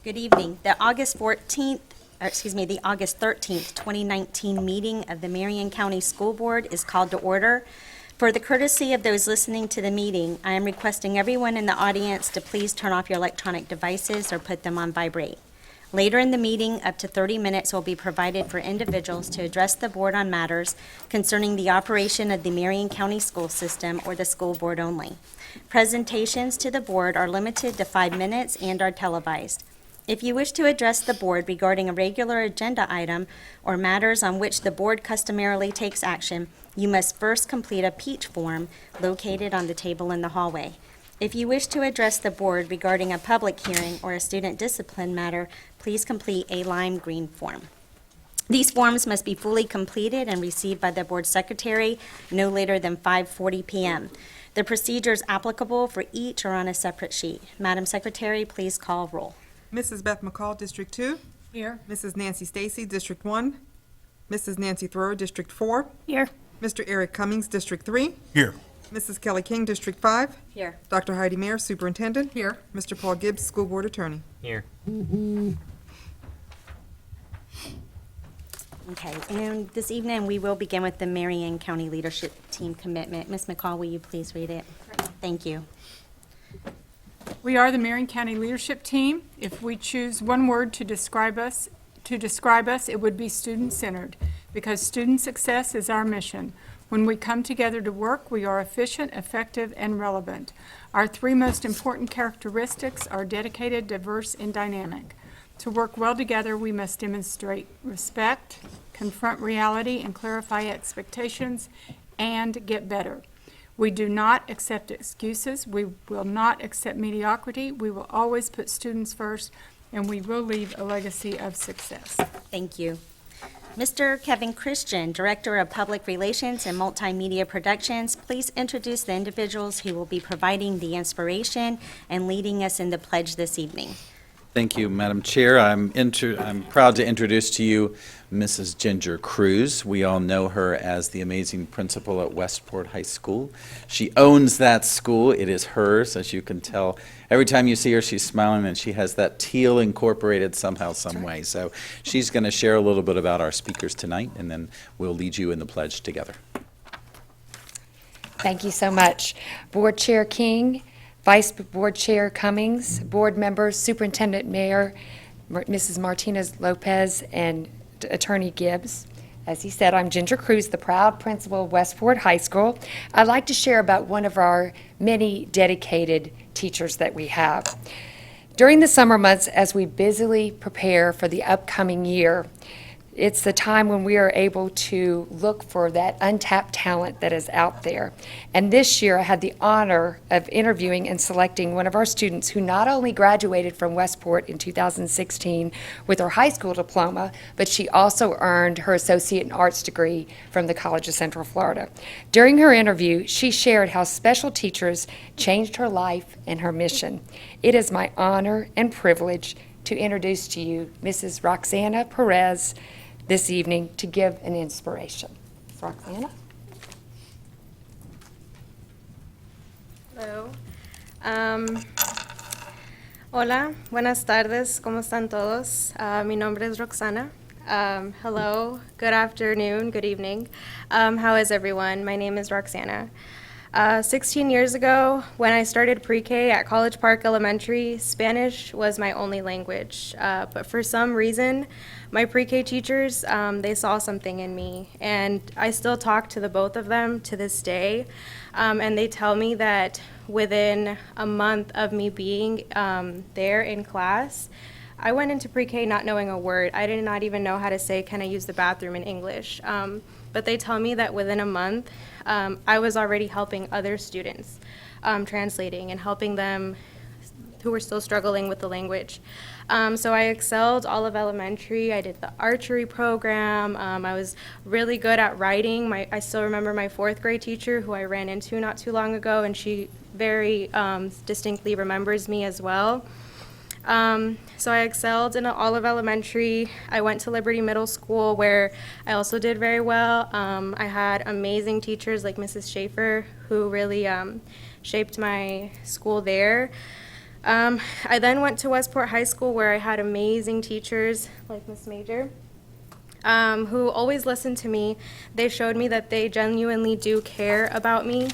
Good evening. The August 13th, 2019 meeting of the Marion County School Board is called to order. For the courtesy of those listening to the meeting, I am requesting everyone in the audience to please turn off your electronic devices or put them on vibrate. Later in the meeting, up to 30 minutes will be provided for individuals to address the board on matters concerning the operation of the Marion County school system or the school board only. Presentations to the board are limited to 5 minutes and are televised. If you wish to address the board regarding a regular agenda item or matters on which the board customarily takes action, you must first complete a peach form located on the table in the hallway. If you wish to address the board regarding a public hearing or a student discipline matter, please complete a lime green form. These forms must be fully completed and received by the board secretary no later than 5:40 p.m. The procedures applicable for each are on a separate sheet. Madam Secretary, please call roll. Mrs. Beth McCall, District 2. Here. Mrs. Nancy Stacy, District 1. Mrs. Nancy Thrower, District 4. Here. Mr. Eric Cummings, District 3. Here. Mrs. Kelly King, District 5. Here. Dr. Heidi Mayer, Superintendent. Here. Mr. Paul Gibbs, School Board Attorney. Here. Okay, and this evening, we will begin with the Marion County Leadership Team Commitment. Ms. McCall, will you please read it? Thank you. We are the Marion County Leadership Team. If we choose one word to describe us, it would be student-centered, because student success is our mission. When we come together to work, we are efficient, effective, and relevant. Our 3 most important characteristics are dedicated, diverse, and dynamic. To work well together, we must demonstrate respect, confront reality, and clarify expectations, and get better. We do not accept excuses. We will not accept mediocrity. We will always put students first, and we will leave a legacy of success. Thank you. Mr. Kevin Christian, Director of Public Relations and Multimedia Productions, please introduce the individuals who will be providing the inspiration and leading us in the pledge this evening. Thank you, Madam Chair. I'm proud to introduce to you Mrs. Ginger Cruze. We all know her as the amazing principal at Westport High School. She owns that school. It is hers, as you can tell. Every time you see her, she's smiling, and she has that teal incorporated somehow, some way. So she's going to share a little bit about our speakers tonight, and then we'll lead you in the pledge together. Thank you so much. Board Chair King, Vice Board Chair Cummings, board members, Superintendent Mayer, Mrs. Martinez Lopez, and Attorney Gibbs. As he said, I'm Ginger Cruze, the proud principal of Westport High School. I'd like to share about one of our many dedicated teachers that we have. During the summer months, as we busily prepare for the upcoming year, it's the time when we are able to look for that untapped talent that is out there. And this year, I had the honor of interviewing and selecting one of our students who not only graduated from Westport in 2016 with her high school diploma, but she also earned her associate in arts degree from the College of Central Florida. During her interview, she shared how special teachers changed her life and her mission. It is my honor and privilege to introduce to you Mrs. Roxana Perez this evening to give an inspiration. Ms. Roxana? Hello. Hola, buenas tardes, ¿cómo están todos? Mi nombre es Roxana. Hello, good afternoon, good evening. How is everyone? My name is Roxana. 16 years ago, when I started pre-K at College Park Elementary, Spanish was my only language. But for some reason, my pre-K teachers, they saw something in me. And I still talk to the both of them to this day. And they tell me that within a month of me being there in class, I went into pre-K not knowing a word. I did not even know how to say, "Can I use the bathroom?" in English. But they tell me that within a month, I was already helping other students, translating and helping them who were still struggling with the language. So I excelled all of elementary. I did the archery program. I was really good at writing. I still remember my 4th grade teacher who I ran into not too long ago, and she very distinctly remembers me as well. So I excelled in all of elementary. I went to Liberty Middle School where I also did very well. I had amazing teachers like Mrs. Schaefer who really shaped my school there. I then went to Westport High School where I had amazing teachers like Miss Major, who always listened to me. They showed me that they genuinely do care about me.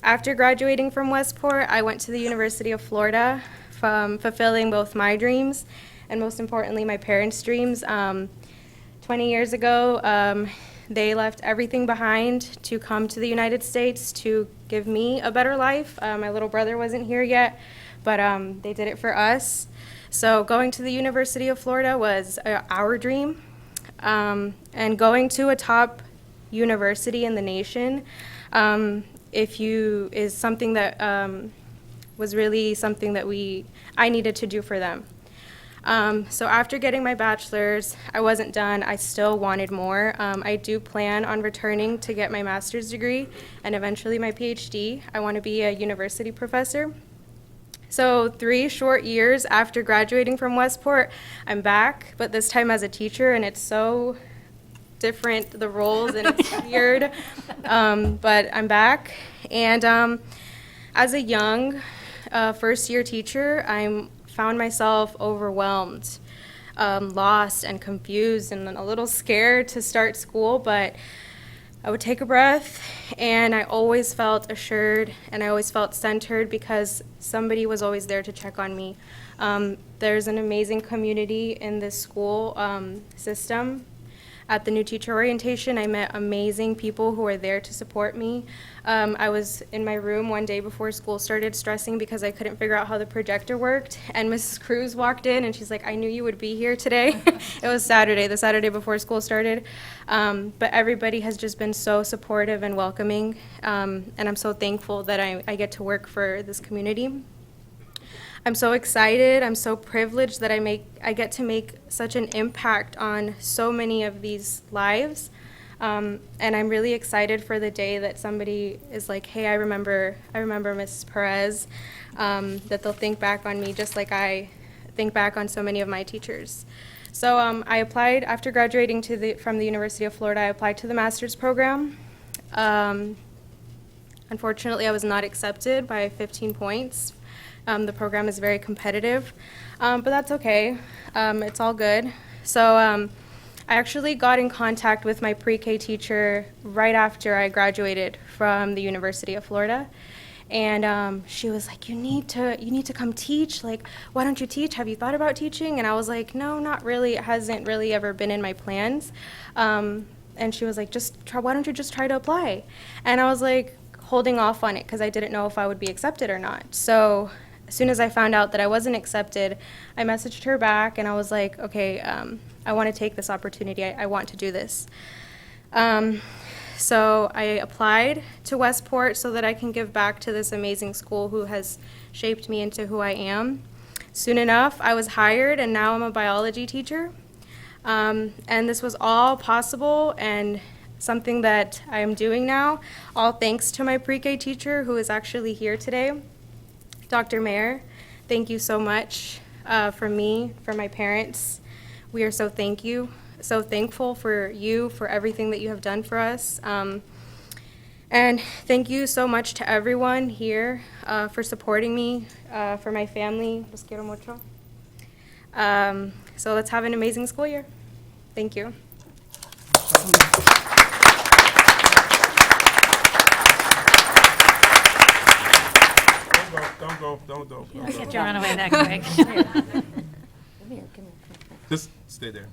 After graduating from Westport, I went to the University of Florida, fulfilling both my dreams and most importantly my parents' dreams. 20 years ago, they left everything behind to come to the United States to give me a better life. My little brother wasn't here yet, but they did it for us. So going to the University of Florida was our dream. And going to a top university in the nation, is something that was really something that I needed to do for them. So after getting my bachelor's, I wasn't done. I still wanted more. I do plan on returning to get my master's degree and eventually my PhD. I want to be a university professor. So 3 short years after graduating from Westport, I'm back, but this time as a teacher, and it's so different, the roles, and it's weird, but I'm back. And as a young first-year teacher, I found myself overwhelmed, lost and confused and a little scared to start school, but I would take a breath, and I always felt assured, and I always felt centered because somebody was always there to check on me. There's an amazing community in this school system. At the new teacher orientation, I met amazing people who were there to support me. I was in my room one day before school started stressing because I couldn't figure out how the projector worked, and Mrs. Cruze walked in and she's like, I knew you would be here today. It was Saturday, the Saturday before school started. But everybody has just been so supportive and welcoming, and I'm so thankful that I get to work for this community. I'm so excited, I'm so privileged that I get to make such an impact on so many of these lives. And I'm really excited for the day that somebody is like, hey, I remember Mrs. Perez, that they'll think back on me just like I think back on so many of my teachers. So I applied, after graduating from the University of Florida, I applied to the master's program. Unfortunately, I was not accepted by 15 points. The program is very competitive, but that's okay. It's all good. So I actually got in contact with my pre-K teacher right after I graduated from the University of Florida, and she was like, you need to come teach. Like, why don't you teach? Have you thought about teaching? And I was like, no, not really. It hasn't really ever been in my plans. And she was like, why don't you just try to apply? And I was like, holding off on it because I didn't know if I would be accepted or not. So as soon as I found out that I wasn't accepted, I messaged her back and I was like, okay, I want to take this opportunity. I want to do this. So I applied to Westport so that I can give back to this amazing school who has shaped me into who I am. Soon enough, I was hired and now I'm a biology teacher. And this was all possible and something that I am doing now, all thanks to my pre-K teacher who is actually here today. Dr. Mayer, thank you so much for me, for my parents. We are so thankful for you, for everything that you have done for us. And thank you so much to everyone here for supporting me, for my family. Los quiero mucho. So let's have an amazing school year. Thank you. Don't go. Get you run away that quick. Just stay there.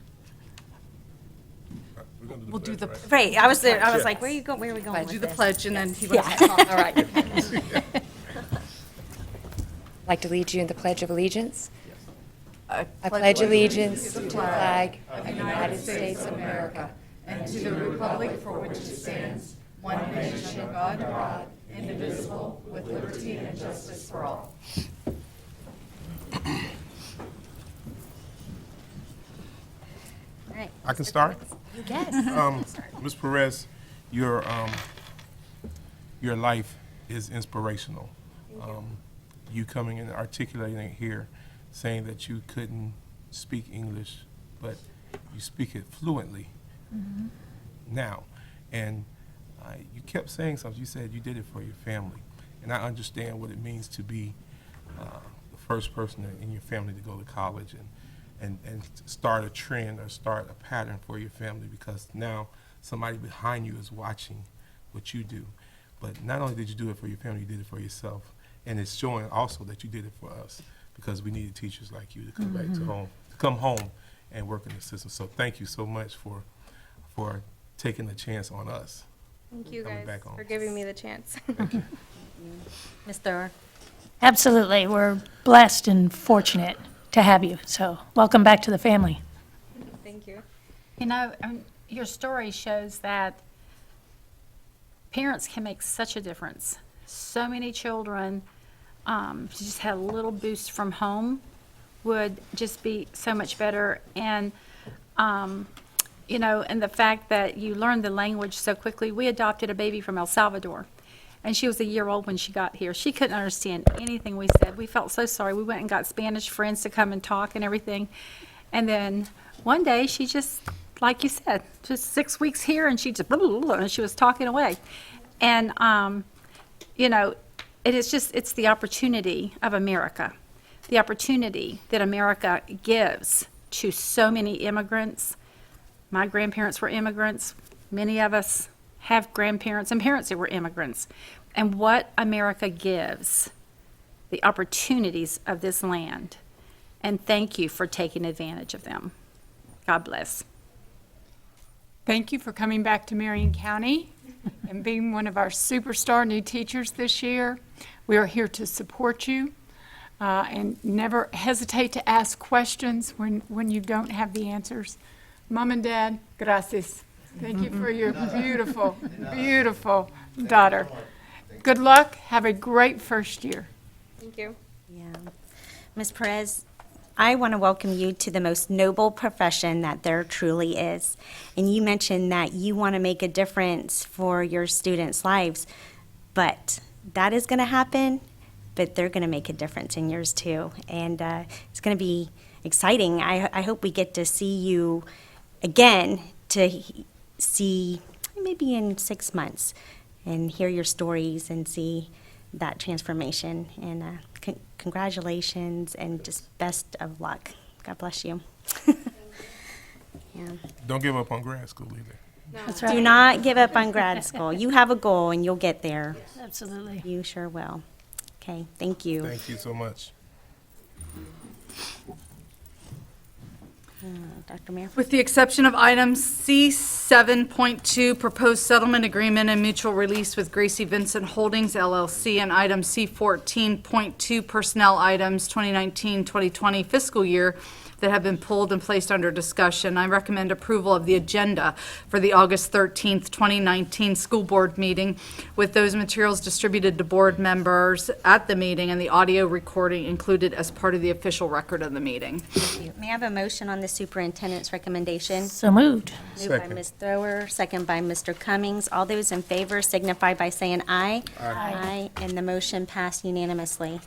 We're gonna We'll do the, pledge, right? Right, I was there, I was like, where are we going with do the this? pledge and then he Yeah. lets us talk. All right. I'd like to lead you in the Pledge of Allegiance. I pledge allegiance to the flag of the United States of America and to the republic for which it stands, one nation, under God, indivisible, with liberty and justice for all. Right. I can start? Yes. Ms. Perez, your life is inspirational. You coming and articulating it here, saying that you couldn't speak English, but you speak it fluently now. And you kept saying something. You said you did it for your family. And I understand what it means to be the first person in your family to go to college and start a trend or start a pattern for your family, because now somebody behind you is watching what you do. But not only did you do it for your family, you did it for yourself. And it's showing also that you did it for us, because we needed teachers like you to come back to home, to come home and work in the system. So thank you so much for taking the chance on us. Thank you Coming guys back on. for giving me the chance. Ms. Thrower? Absolutely. We're blessed and fortunate to have you. So welcome back to the family. Thank you. You know, your story shows that parents can make such a difference. So many children just had a little boost from home would just be so much better. And, you know, and the fact that you learned the language so quickly. We adopted a baby from El Salvador, and she was a year old when she got here. She couldn't understand anything we said. We felt so sorry. We went and got Spanish friends to come and talk and everything. And then one day she just, like you said, just 6 weeks here, and she just, blah, blah, blah, and she was talking away. And, you know, it's the opportunity of America, the opportunity that America gives to so many immigrants. My grandparents were immigrants. Many of us have grandparents and parents that were immigrants. And what America gives, the opportunities of this land. And thank you for taking advantage of them. God bless. Thank you for coming back to Marion County and being one of our superstar new teachers this year. We are here to support you, and never hesitate to ask questions when you don't have the answers. Mom and Dad, gracias. Thank you for your beautiful, beautiful daughter. Good luck. Have a great first year. Thank you. Yeah. Ms. Perez, I want to welcome you to the most noble profession that there truly is. And you mentioned that you want to make a difference for your students' lives, but that is going to happen, but they're going to make a difference in yours too. And it's going to be exciting. I hope we get to see you again, to see maybe in 6 months and hear your stories and see that transformation. And congratulations and just best of luck. God bless you. Yeah. Don't give up on grad school either. That's Do right. not give up on grad school. You have a goal and you'll get there. Absolutely. You sure will. Okay, thank you. Thank you so much. Dr. Mayor? With the exception of item C7.2, proposed settlement agreement and mutual release with Gracie Vincent Holdings LLC, and item C14.2, personnel items 2019-2020 fiscal year that have been pulled and placed under discussion, I recommend approval of the agenda for the August 13th, 2019 school board meeting, with those materials distributed to board members at the meeting and the audio recording included as part of the official record of the meeting. May I have a motion on the superintendent's recommendation? So moved. Moved by Second. Ms. Thrower, second by Mr. Cummings. All those in favor signify by saying aye. Aye. And the motion passed unanimously.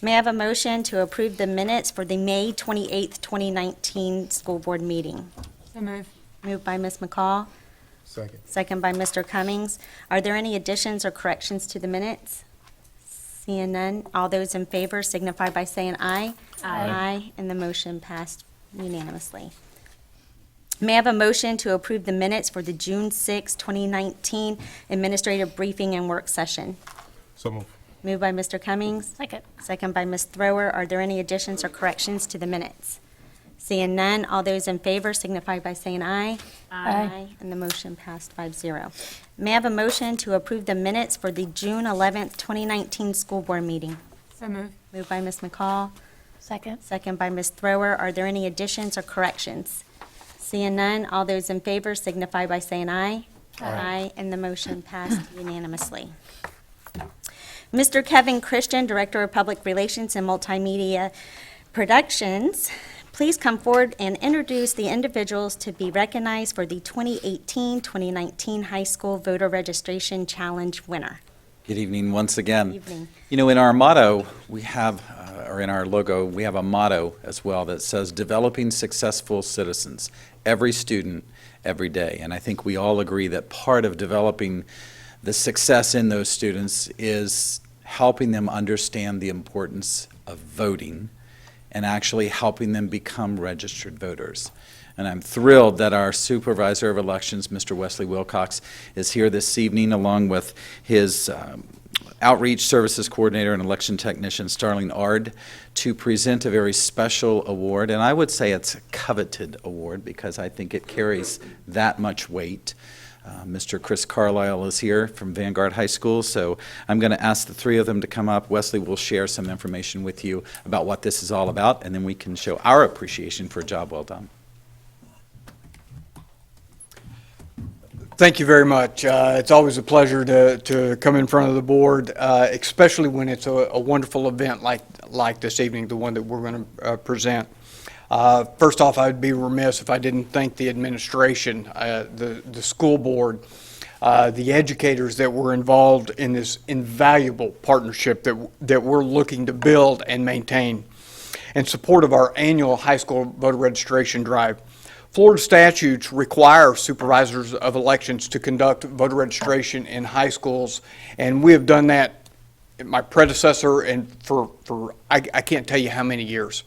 May I have a motion to approve the minutes for the May 28th, 2019 school board meeting? So move. Moved by Ms. McCall, Second. second by Mr. Cummings. Are there any additions or corrections to the minutes? Seeing none, all those in favor signify by saying aye. Aye. And the motion passed unanimously. May I have a motion to approve the minutes for the June 6, 2019 administrative briefing and work session? So move. Moved by Mr. Cummings, Second. second by Ms. Thrower. Are there any additions or corrections to the minutes? Seeing none, all those in favor signify by saying aye. Aye. And the motion passed 5-0. May I have a motion to approve the minutes for the June 11th, 2019 school board meeting? So move. Moved by Ms. McCall, Second. second by Ms. Thrower. Are there any additions or corrections? Seeing none, all those in favor signify by saying aye. Aye. And the motion passed unanimously. Mr. Kevin Christian, Director of Public Relations and Multimedia Productions, please come forward and introduce the individuals to be recognized for the 2018-2019 High School Voter Registration Challenge winner. Good evening once again. Evening. You know, in our motto, we have, or in our logo, we have a motto as well that says, developing successful citizens, every student, every day. And I think we all agree that part of developing the success in those students is helping them understand the importance of voting and actually helping them become registered voters. And I'm thrilled that our Supervisor of Elections, Mr. Wesley Wilcox, is here this evening along with his Outreach Services Coordinator and Election Technician, Starling Ard, to present a very special award. And I would say it's a coveted award because I think it carries that much weight. Mr. Chris Carlisle is here from Vanguard High School, so I'm going to ask the three of them to come up. Wesley will share some information with you about what this is all about, and then we can show our appreciation for a job well done. Thank you very much. It's always a pleasure to come in front of the board, especially when it's a wonderful event like this evening, the one that we're going to present. First off, I'd be remiss if I didn't thank the administration, the school board, the educators that were involved in this invaluable partnership that we're looking to build and maintain in support of our annual high school voter registration drive. Florida statutes require supervisors of elections to conduct voter registration in high schools, and we have done that, my predecessor, and for I can't tell you how many years.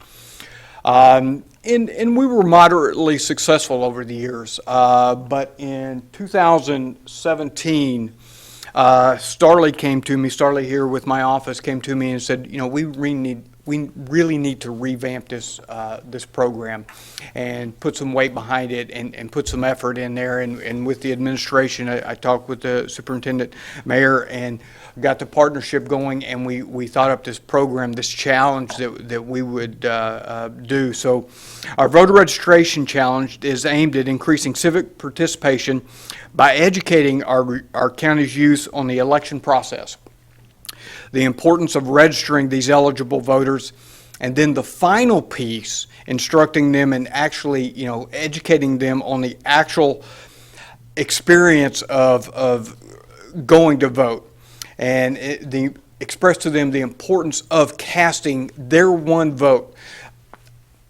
And we were moderately successful over the years, but in 2017, Starley here with my office came to me and said, you know, we really need to revamp this program and put some weight behind it and put some effort in there. And with the administration, I talked with the superintendent, mayor, and got the partnership going, and we thought up this program, this challenge that we would do. So our voter registration challenge is aimed at increasing civic participation by educating our county's youth on the election process, the importance of registering these eligible voters, and then the final piece, instructing them and actually, you know, educating them on the actual experience of going to vote, and express to them the importance of casting their one vote.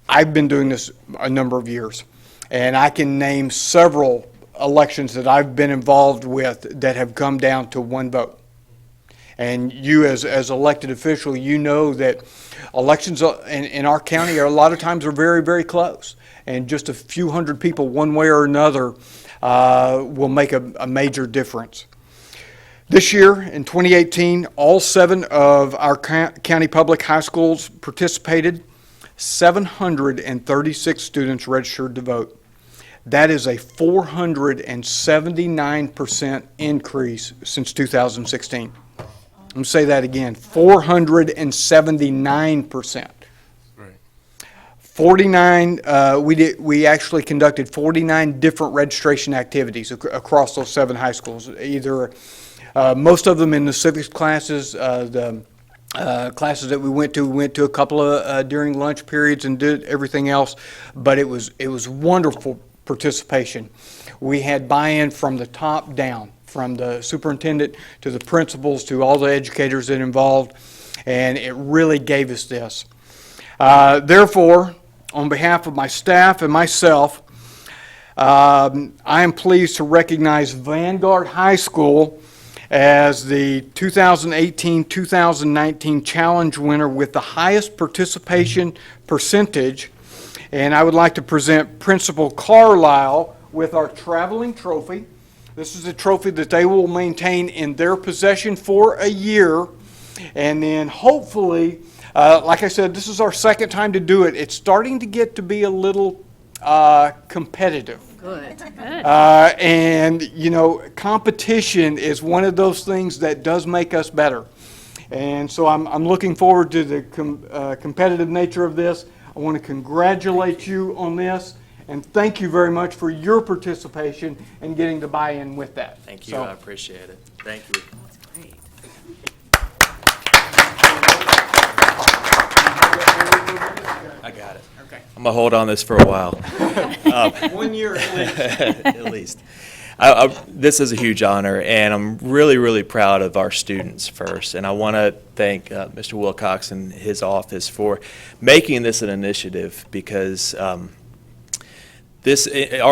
I've been doing this a number of years, and I can name several elections that I've been involved with that have come down to one vote. And you as elected official, you know that elections in our county a lot of times are very, very close. And just a few hundred people one way or another will make a major difference. This year, in 2018, all 7 of our county public high schools participated. 736 students registered to vote. That is a 479% increase since 2016. I'm going to say that again, 479%. Right. 49, we actually conducted 49 different registration activities across those 7 high schools, either most of them in the civics classes, the classes that we went to a couple of during lunch periods and did everything else, but it was wonderful participation. We had buy-in from the top down, from the superintendent to the principals to all the educators that involved, and it really gave us this. Therefore, on behalf of my staff and myself, I am pleased to recognize Vanguard High School as the 2018-2019 challenge winner with the highest participation percentage. And I would like to present Principal Carlisle with our traveling trophy. This is a trophy that they will maintain in their possession for a year. And then hopefully, like I said, this is our second time to do it. It's starting to get to be a little competitive. Good. And, you know, competition is one of those things that does make us better. And so I'm looking forward to the competitive nature of this. I want to congratulate you on this, and thank you very much for your participation and getting the buy-in with that. Thank you. I appreciate it. Thank you. That's great. I got it. Okay. I'm going to hold on this for a while. 1 year at least. At least. This is a huge honor, and I'm really, really proud of our students first. And I want to thank Mr. Wilcox and his office for making this an initiative, because our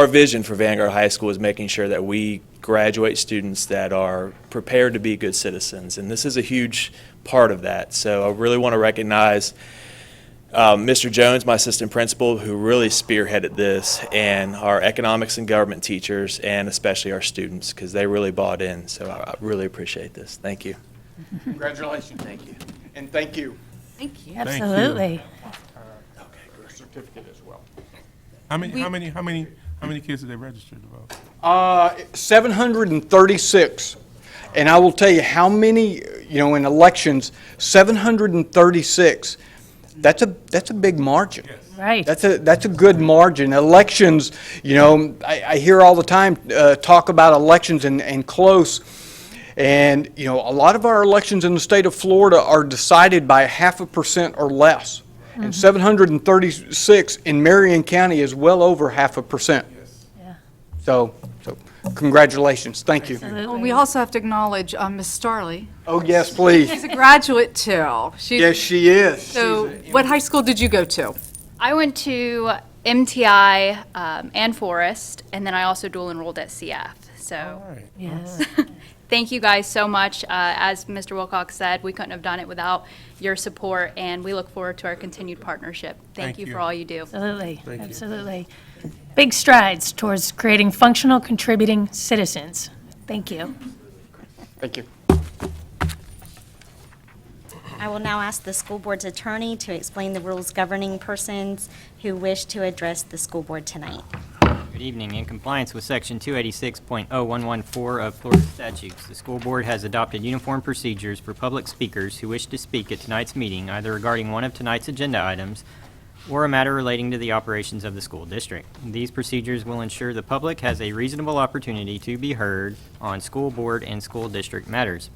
vision for Vanguard High School is making sure that we graduate students that are prepared to be good citizens. And this is a huge part of that. So I really want to recognize Mr. Jones, my assistant principal, who really spearheaded this, and our economics and government teachers, and especially our students, because they really bought in. So I really appreciate this. Thank you. Congratulations. Thank you. And thank you. Thank you. Absolutely. Your certificate as well. How many kids did they register to vote? 736. And I will tell you how many, in elections, 736. That's a big margin. Right. That's a good margin. Elections, I hear all the time talk about elections and close. And, a lot of our elections in the state of Florida are decided by 0.5% or less. And 736 in Marion County is well over 0.5%. Yeah. So congratulations. Thank you. Well, we also have to acknowledge Ms. Starley. Oh, yes, please. She's a graduate, too. Yes, she is. So what high school did you go to? I went to MTI and Forest, and then I also dual enrolled at CF. So Yes. thank you guys so much. As Mr. Wilcox said, we couldn't have done it without your support, and we look forward to our continued partnership. Thank you for all you do. Absolutely. Absolutely. Big strides towards creating functional, contributing citizens. Thank you. Thank you. I will now ask the school board's attorney to explain the rules governing persons who wish to address the school board tonight. Good evening. In compliance with Section 286.0114 of Florida statutes, the school board has adopted uniform procedures for public speakers who wish to speak at tonight's meeting, either regarding one of tonight's agenda items or a matter relating to the operations of the school district. These procedures will ensure the public has a reasonable opportunity to be heard on school board and school district matters.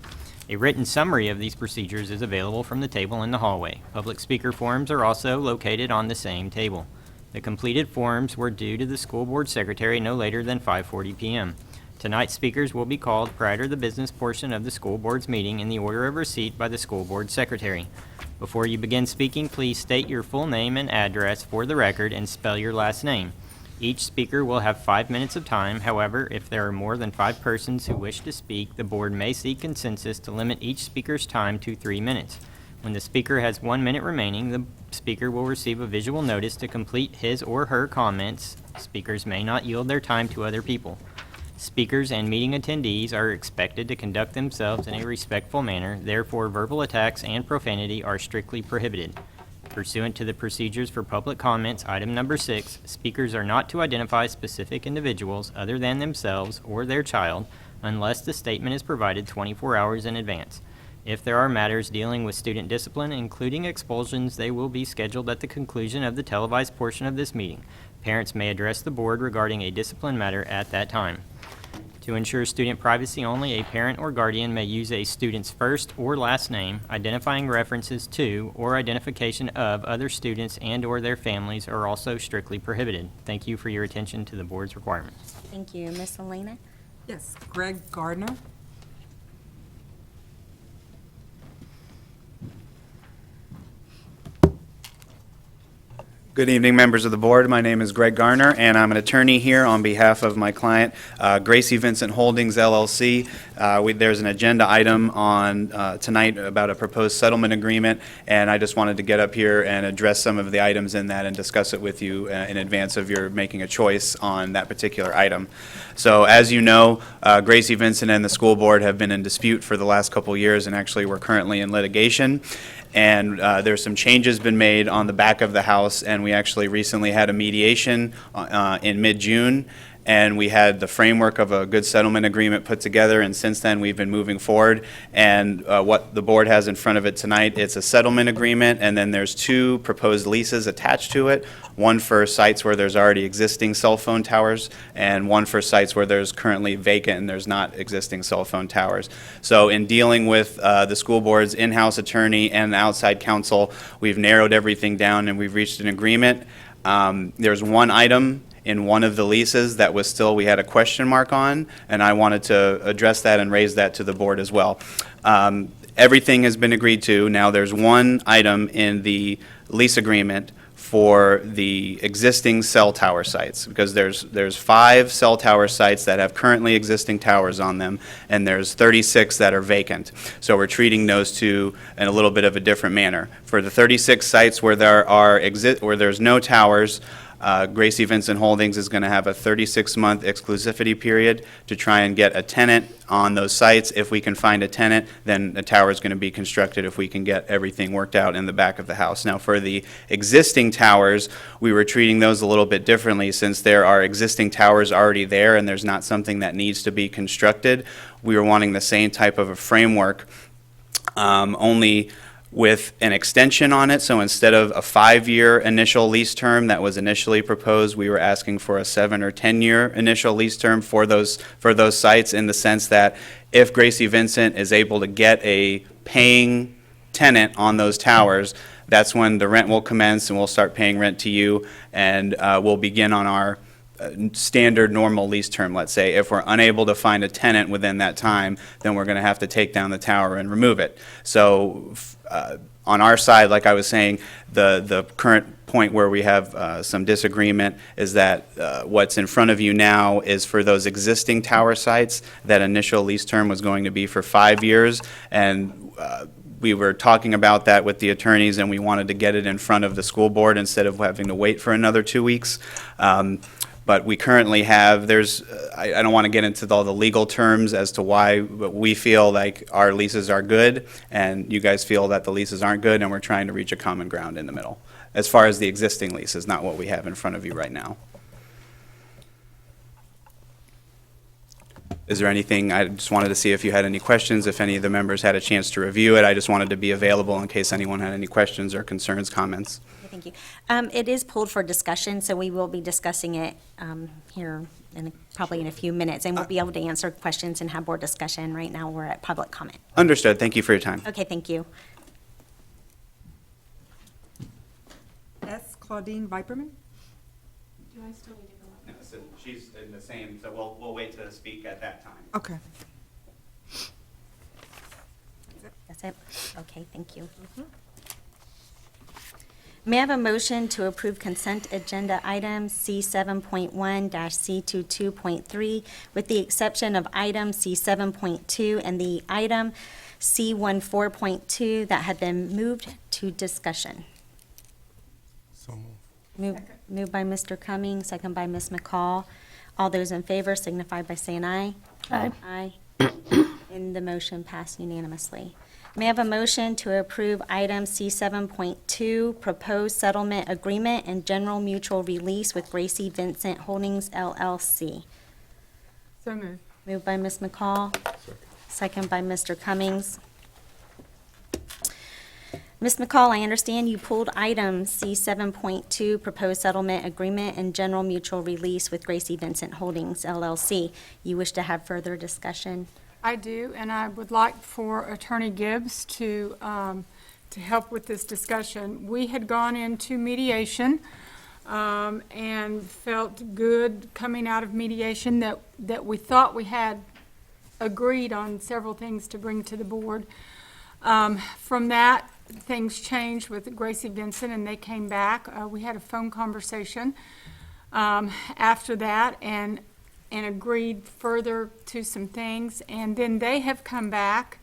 A written summary of these procedures is available from the table in the hallway. Public speaker forms are also located on the same table. The completed forms were due to the school board secretary no later than 5:40 p.m. Tonight's speakers will be called prior to the business portion of the school board's meeting in the order of receipt by the school board secretary. Before you begin speaking, please state your full name and address for the record and spell your last name. Each speaker will have 5 minutes of time. However, if there are more than 5 persons who wish to speak, the board may seek consensus to limit each speaker's time to 3 minutes. When the speaker has 1 minute remaining, the speaker will receive a visual notice to complete his or her comments. Speakers may not yield their time to other people. Speakers and meeting attendees are expected to conduct themselves in a respectful manner. Therefore, verbal attacks and profanity are strictly prohibited. Pursuant to the procedures for public comments, item number 6, speakers are not to identify specific individuals other than themselves or their child unless the statement is provided 24 hours in advance. If there are matters dealing with student discipline, including expulsions, they will be scheduled at the conclusion of the televised portion of this meeting. Parents may address the board regarding a discipline matter at that time. To ensure student privacy only, a parent or guardian may use a student's first or last name. Identifying references to or identification of other students and/or their families are also strictly prohibited. Thank you for your attention to the board's requirements. Thank you. Ms. Elena? Yes, Greg Gardner. Good evening, members of the board. My name is Greg Garner, and I'm an attorney here on behalf of my client, Gracie Vincent Holdings, LLC. There's an agenda item on tonight about a proposed settlement agreement, and I just wanted to get up here and address some of the items in that and discuss it with you in advance of your making a choice on that particular item. So, as you know, Gracie Vincent and the school board have been in dispute for the last couple years, and actually we're currently in litigation. And there's some changes been made on the back of the house, and we actually recently had a mediation in mid-June, and we had the framework of a good settlement agreement put together, and since then we've been moving forward. And what the board has in front of it tonight, it's a settlement agreement, and then there's 2 proposed leases attached to it, one for sites where there's already existing cell phone towers, and one for sites where there's currently vacant and there's not existing cell phone towers. So in dealing with the school board's in-house attorney and the outside counsel, we've narrowed everything down and we've reached an agreement. There's one item in one of the leases that was still, we had a question mark on, and I wanted to address that and raise that to the board as well. Everything has been agreed to. Now there's one item in the lease agreement for the existing cell tower sites, because there's 5 cell tower sites that have currently existing towers on them, and there's 36 that are vacant. So we're treating those two in a little bit of a different manner. For the 36 sites where where there's no towers, Gracie Vincent Holdings is going to have a 36-month exclusivity period to try and get a tenant on those sites. If we can find a tenant, then the tower is going to be constructed if we can get everything worked out in the back of the house. Now, for the existing towers, we were treating those a little bit differently since there are existing towers already there and there's not something that needs to be constructed. We were wanting the same type of a framework, only with an extension on it. So instead of a 5-year initial lease term that was initially proposed, we were asking for a 7 or 10-year initial lease term for those sites, in the sense that if Gracie Vincent is able to get a paying tenant on those towers, that's when the rent will commence and we'll start paying rent to you, and we'll begin on our standard normal lease term, let's say. If we're unable to find a tenant within that time, then we're going to have to take down the tower and remove it. So on our side, like I was saying, the current point where we have some disagreement is that what's in front of you now is for those existing tower sites. That initial lease term was going to be for 5 years, and we were talking about that with the attorneys, and we wanted to get it in front of the school board instead of having to wait for another 2 weeks. But we currently have, I don't want to get into all the legal terms as to why, but we feel like our leases are good, and you guys feel that the leases aren't good, and we're trying to reach a common ground in the middle, as far as the existing leases, not what we have in front of you right now. Is there anything, I just wanted to see if you had any questions, if any of the members had a chance to review it. I just wanted to be available in case anyone had any questions or concerns, comments. Thank you. It is pulled for discussion, so we will be discussing it here probably in a few minutes, and we'll be able to answer questions and have board discussion. Right now, we're at public comment. Understood. Thank you for your time. Okay, thank you. S. Claudine Viperman? Do I still need to go up? No, so she's in the same, so we'll wait to speak at that time. Okay. That's it? Okay, thank you. May I have a motion to approve consent agenda items C7.1-C22.3 with the exception of item C7.2 and the item C14.2 that have been moved to discussion? So moved. Moved by Mr. Cummings, second by Ms. McCall. All those in favor signify by saying aye. Aye. Aye. And the motion passed unanimously. May I have a motion to approve item C7.2, proposed settlement agreement and general mutual release with Gracie Vincent Holdings LLC? So moved. Moved by Ms. McCall, second by Mr. Cummings. Ms. McCall, I understand you pulled item C7.2, proposed settlement agreement and general mutual release with Gracie Vincent Holdings LLC. You wish to have further discussion? I do, and I would like for Attorney Gibbs to help with this discussion. We had gone into mediation and felt good coming out of mediation that we thought we had agreed on several things to bring to the board. From that, things changed with Gracie Vincent, and they came back. We had a phone conversation after that, and agreed further to some things, and then they have come back.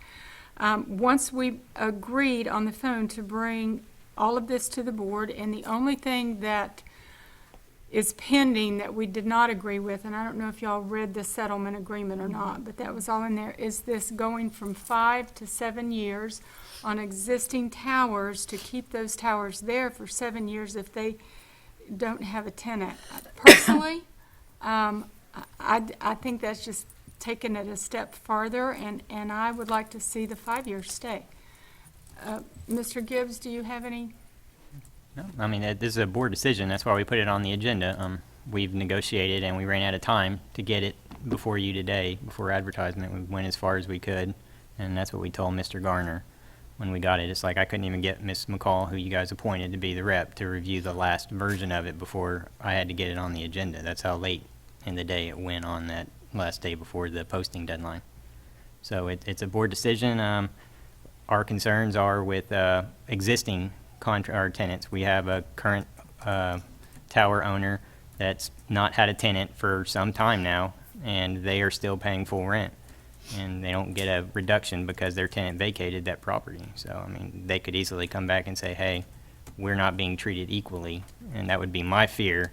Once we agreed on the phone to bring all of this to the board, and the only thing that is pending that we did not agree with, and I don't know if y'all read the settlement agreement or not, but that was all in there, is this going from 5 to 7 years on existing towers to keep those towers there for 7 years if they don't have a tenant. Personally, I think that's just taking it a step farther, and I would like to see the 5-year stay. Mr. Gibbs, do you have any? No, I mean, this is a board decision. That's why we put it on the agenda. We've negotiated and we ran out of time to get it before you today, before advertisement. We went as far as we could, and that's what we told Mr. Garner when we got it. It's like I couldn't even get Ms. McCall, who you guys appointed to be the rep, to review the last version of it before I had to get it on the agenda. That's how late in the day it went on that last day before the posting deadline. So it's a board decision. Our concerns are with existing tenants. We have a current tower owner that's not had a tenant for some time now, and they are still paying full rent. And they don't get a reduction because their tenant vacated that property. So, I mean, they could easily come back and say, hey, we're not being treated equally. And that would be my fear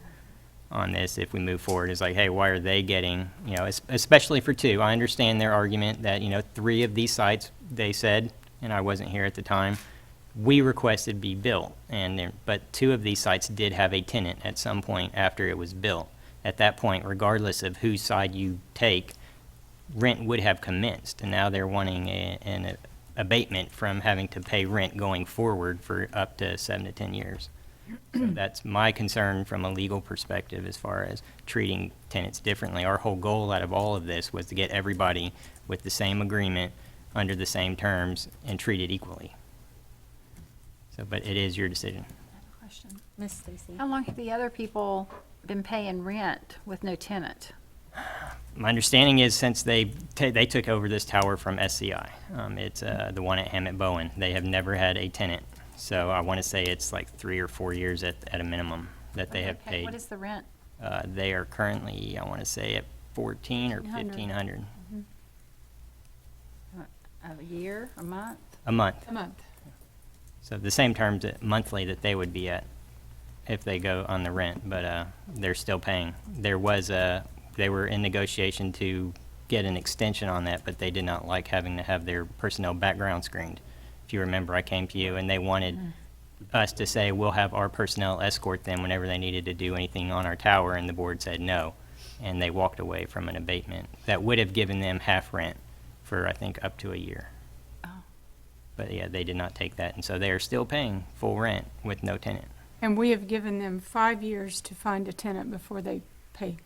on this if we move forward, is like, hey, why are they getting, you know, especially for two. I understand their argument that, you know, 3 of these sites, they said, and I wasn't here at the time, we requested be built. But 2 of these sites did have a tenant at some point after it was built. At that point, regardless of whose side you take, rent would have commenced, and now they're wanting an abatement from having to pay rent going forward for up to 7 to 10 years. So that's my concern from a legal perspective as far as treating tenants differently. Our whole goal out of all of this was to get everybody with the same agreement under the same terms and treated equally. So, but it is your decision. Question. Ms. Stacy? How long have the other people been paying rent with no tenant? My understanding is since they took over this tower from SCI, it's the one at Hammett Bowen, they have never had a tenant. So I want to say it's like 3 or 4 years at a minimum that they have paid. What is the rent? They are currently, I want to say, at $1,400 or $1,500 A year, a month? a month. A month. So the same terms monthly that they would be at if they go on the rent, but they're still paying. They were in negotiation to get an extension on that, but they did not like having to have their personnel background screened. If you remember, I came to you and they wanted us to say, we'll have our personnel escort them whenever they needed to do anything on our tower, and the board said no. And they walked away from an abatement that would have given them half rent for, I think, up to a year. Oh. But yeah, they did not take that, and so they are still paying full rent with no tenant. And we have given them 5 years to find a tenant before they pay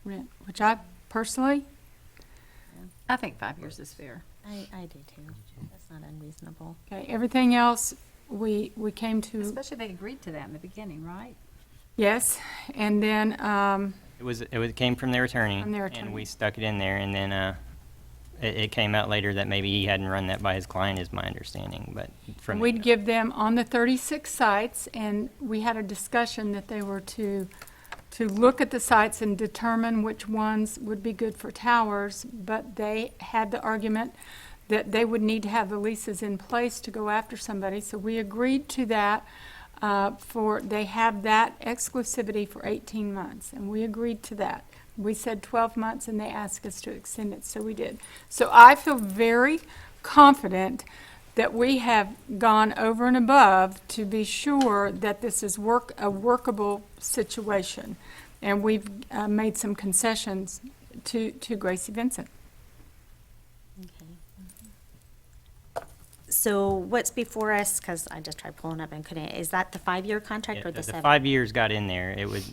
rent, which I personally, I think 5 years is fair. I do too. That's not unreasonable. okay, everything else, we came to, Especially they agreed to that in the beginning, right? yes, and then, It came from their attorney. From their And attorney. we stuck it in there, and then it came out later that maybe he hadn't run that by his client, is my understanding, but from. we'd give them on the 36 sites, and we had a discussion that they were to look at the sites and determine which ones would be good for towers, but they had the argument that they would need to have the leases in place to go after somebody, so we agreed to that. They have that exclusivity for 18 months, and we agreed to that. We said 12 months, and they asked us to extend it, so we did. So I feel very confident that we have gone over and above to be sure that this is a workable situation. And we've made some concessions to Gracie Vincent. So what's before us, because I just tried pulling up and couldn't, is that the 5-year contract or the 7? 5 years got in there. It was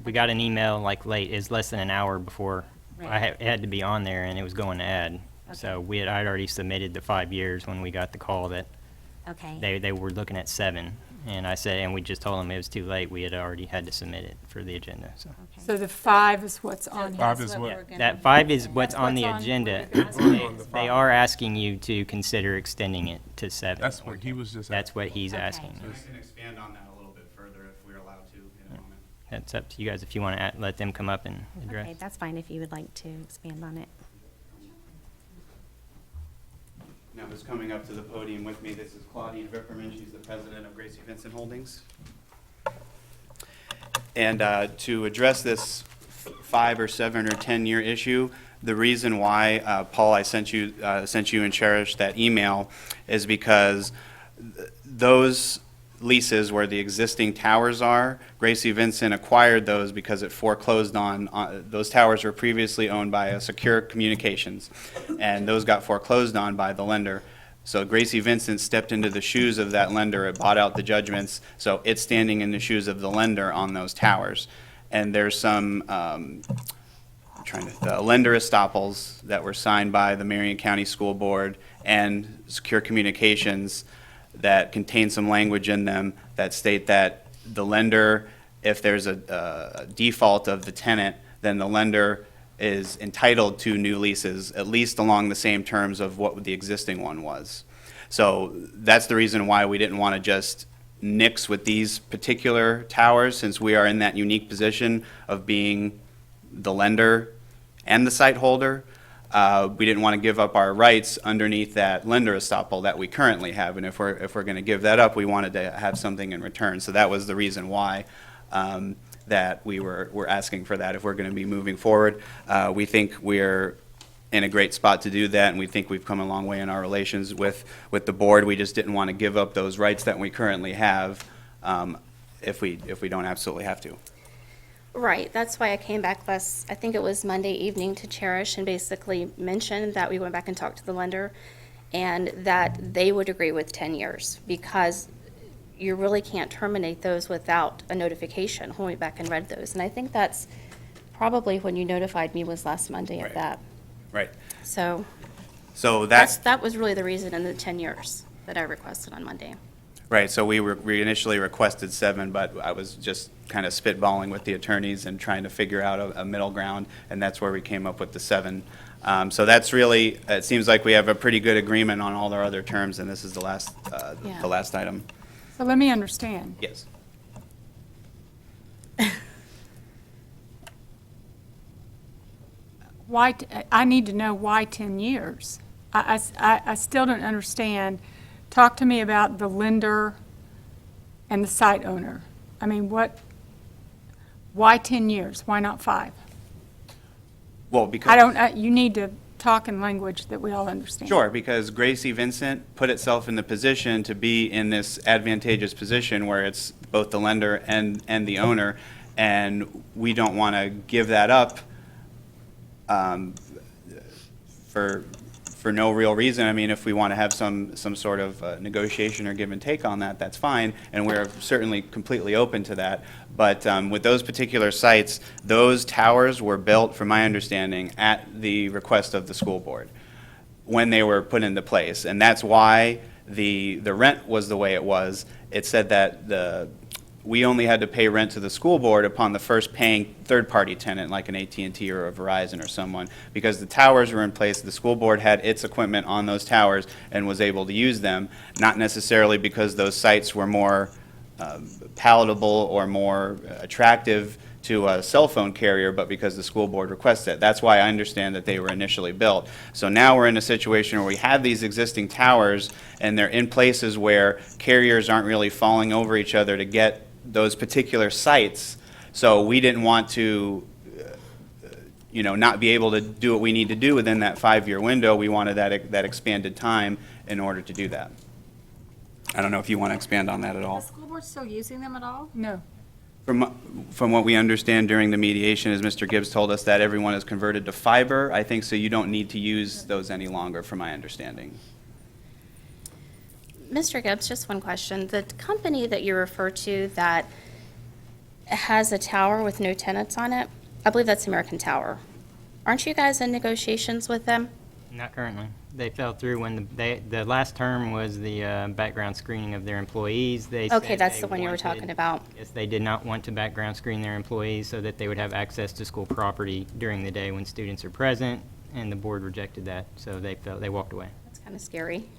we got an email like late, it's less than an hour before it had to be on there, and it was going to add. So I'd already submitted the 5 years when we got the call that Okay. they were looking at 7. And I said, and we just told them it was too late. We had already had to submit it for the agenda, so. So the 5 is what's on here. 5 is what? That 5 is what's on the what's on. agenda. On the They 5. are asking you to consider extending it to 7. That's what he was just. That's what he's Okay. asking. I can expand on that a little bit further if we're allowed to in a moment. That's up to you guys if you want to let them come up and address. Okay, that's fine if you would like to expand on it. Now, who's coming up to the podium with me, this is Claudine Ripperman, she's the president of Gracie Vincent Holdings. And to address this 5 or 7 or 10-year issue, the reason why, Paul, I sent you and Cherish that email is because those leases where the existing towers are, Gracie Vincent acquired those because it foreclosed on those towers were previously owned by a Secure Communications, and those got foreclosed on by the lender. So Gracie Vincent stepped into the shoes of that lender, it bought out the judgments, so it's standing in the shoes of the lender on those towers. And there's some lender estoppels that were signed by the Marion County School Board and Secure Communications that contain some language in them that state that the lender, if there's a default of the tenant, then the lender is entitled to new leases, at least along the same terms of what the existing one was. So that's the reason why we didn't want to just nix with these particular towers, since we are in that unique position of being the lender and the site holder. We didn't want to give up our rights underneath that lender estoppel that we currently have, and if we're going to give that up, we wanted to have something in return. So that was the reason why that we're asking for that if we're going to be moving forward. We think we're in a great spot to do that, and we think we've come a long way in our relations with the board. We just didn't want to give up those rights that we currently have if we don't absolutely have to. Right, that's why I came back I think it was Monday evening, to Cherish and basically mentioned that we went back and talked to the lender and that they would agree with 10 years because you really can't terminate those without a notification. I went back and read those, and I think that's probably when you notified me was last Monday at that. Right. So So that was really the reason in the 10 years that I requested on Monday. Right, so we initially requested 7, but I was just kind of spitballing with the attorneys and trying to figure out a middle ground, and that's where we came up with the 7. So that's really, it seems like we have a pretty good agreement on all our other terms, and this is the last item. So let me understand. Yes. I need to know why 10 years. I still don't understand. Talk to me about the lender and the site owner. I mean, why 10 years? Why not 5? Well, because. You need to talk in language that we all understand. Sure, because Gracie Vincent put itself in the position to be in this advantageous position where it's both the lender and the owner, and we don't want to give that up for no real reason. I mean, if we want to have some sort of negotiation or give and take on that, that's fine, and we're certainly completely open to that. But with those particular sites, those towers were built, from my understanding, at the request of the school board when they were put into place, and that's why the rent was the way it was. It said that we only had to pay rent to the school board upon the first paying third-party tenant, like an AT&T or a Verizon or someone, because the towers were in place. The school board had its equipment on those towers and was able to use them, not necessarily because those sites were more palatable or more attractive to a cell phone carrier, but because the school board requested it. That's why I understand that they were initially built. So now we're in a situation where we have these existing towers, and they're in places where carriers aren't really falling over each other to get those particular sites. So we didn't want to, not be able to do what we need to do within that 5-year window. We wanted that expanded time in order to do that. I don't know if you want to expand on that at all. Is the school board still using them at all? No. From what we understand during the mediation, as Mr. Gibbs told us, that everyone is converted to fiber, I think, so you don't need to use those any longer, from my understanding. Mr. Gibbs, just one question. The company that you refer to that has a tower with no tenants on it, I believe that's American Tower. Aren't you guys in negotiations with them? Not currently. They fell through when the last term was the background screening of their employees. They Okay, said that's they the one you were wanted- talking about. Yes, they did not want to background screen their employees so that they would have access to school property during the day when students are present, and the board rejected that, so they walked away. That's kind of scary.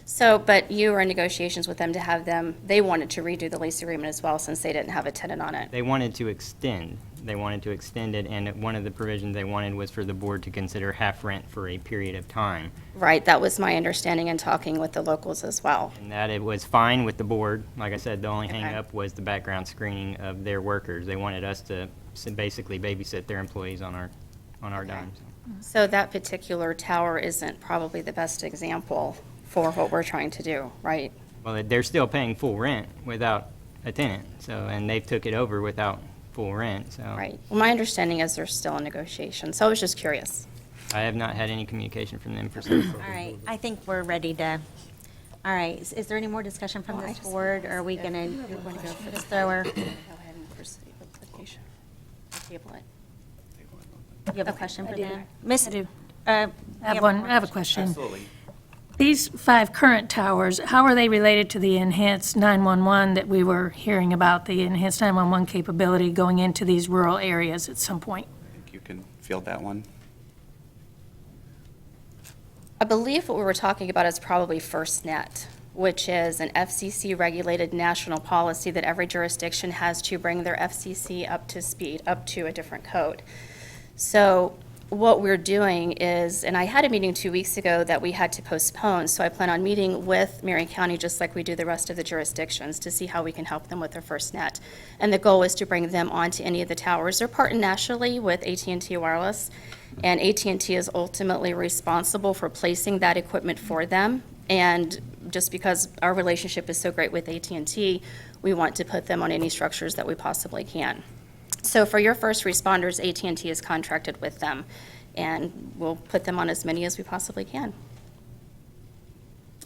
So, but you were in negotiations with them to have them, they wanted to redo the lease agreement as well since they didn't have a tenant on it. They wanted to extend. They wanted to extend it, and one of the provisions they wanted was for the board to consider half rent for a period of time. Right, that was my understanding in talking with the locals as well. And that it was fine with the board. Like I said, the only Okay. hang-up was the background screening of their workers. They wanted us to basically babysit their employees on our dime. So that particular tower isn't probably the best example for what we're trying to do, right? Well, they're still paying full rent without a tenant, and they took it over without full rent, so. Right. Well, my understanding is they're still in negotiation, so I was just curious. I have not had any communication from them for some. All right, I think we're ready to, all right, is there any more discussion from this board, or are we gonna just throw her? Go ahead and proceed with litigation. Table it. You have a question for I do. them? Miss, I do. I I have a question. Absolutely. These 5 current towers, how are they related to the enhanced 911 that we were hearing about, the enhanced 911 capability going into these rural areas at some point? I think you can field that one. I believe what we were talking about is probably FirstNet. which is an FCC-regulated national policy that every jurisdiction has to bring their FCC up to speed, up to a different code. So what we're doing is, and I had a meeting 2 weeks ago that we had to postpone, so I plan on meeting with Marion County just like we do the rest of the jurisdictions to see how we can help them with their FirstNet. And the goal is to bring them onto any of the towers. They're partnered nationally with AT&T Wireless, and AT&T is ultimately responsible for placing that equipment for them. And just because our relationship is so great with AT&T, we want to put them on any structures that we possibly can. So for your first responders, AT&T is contracted with them, and we'll put them on as many as we possibly can.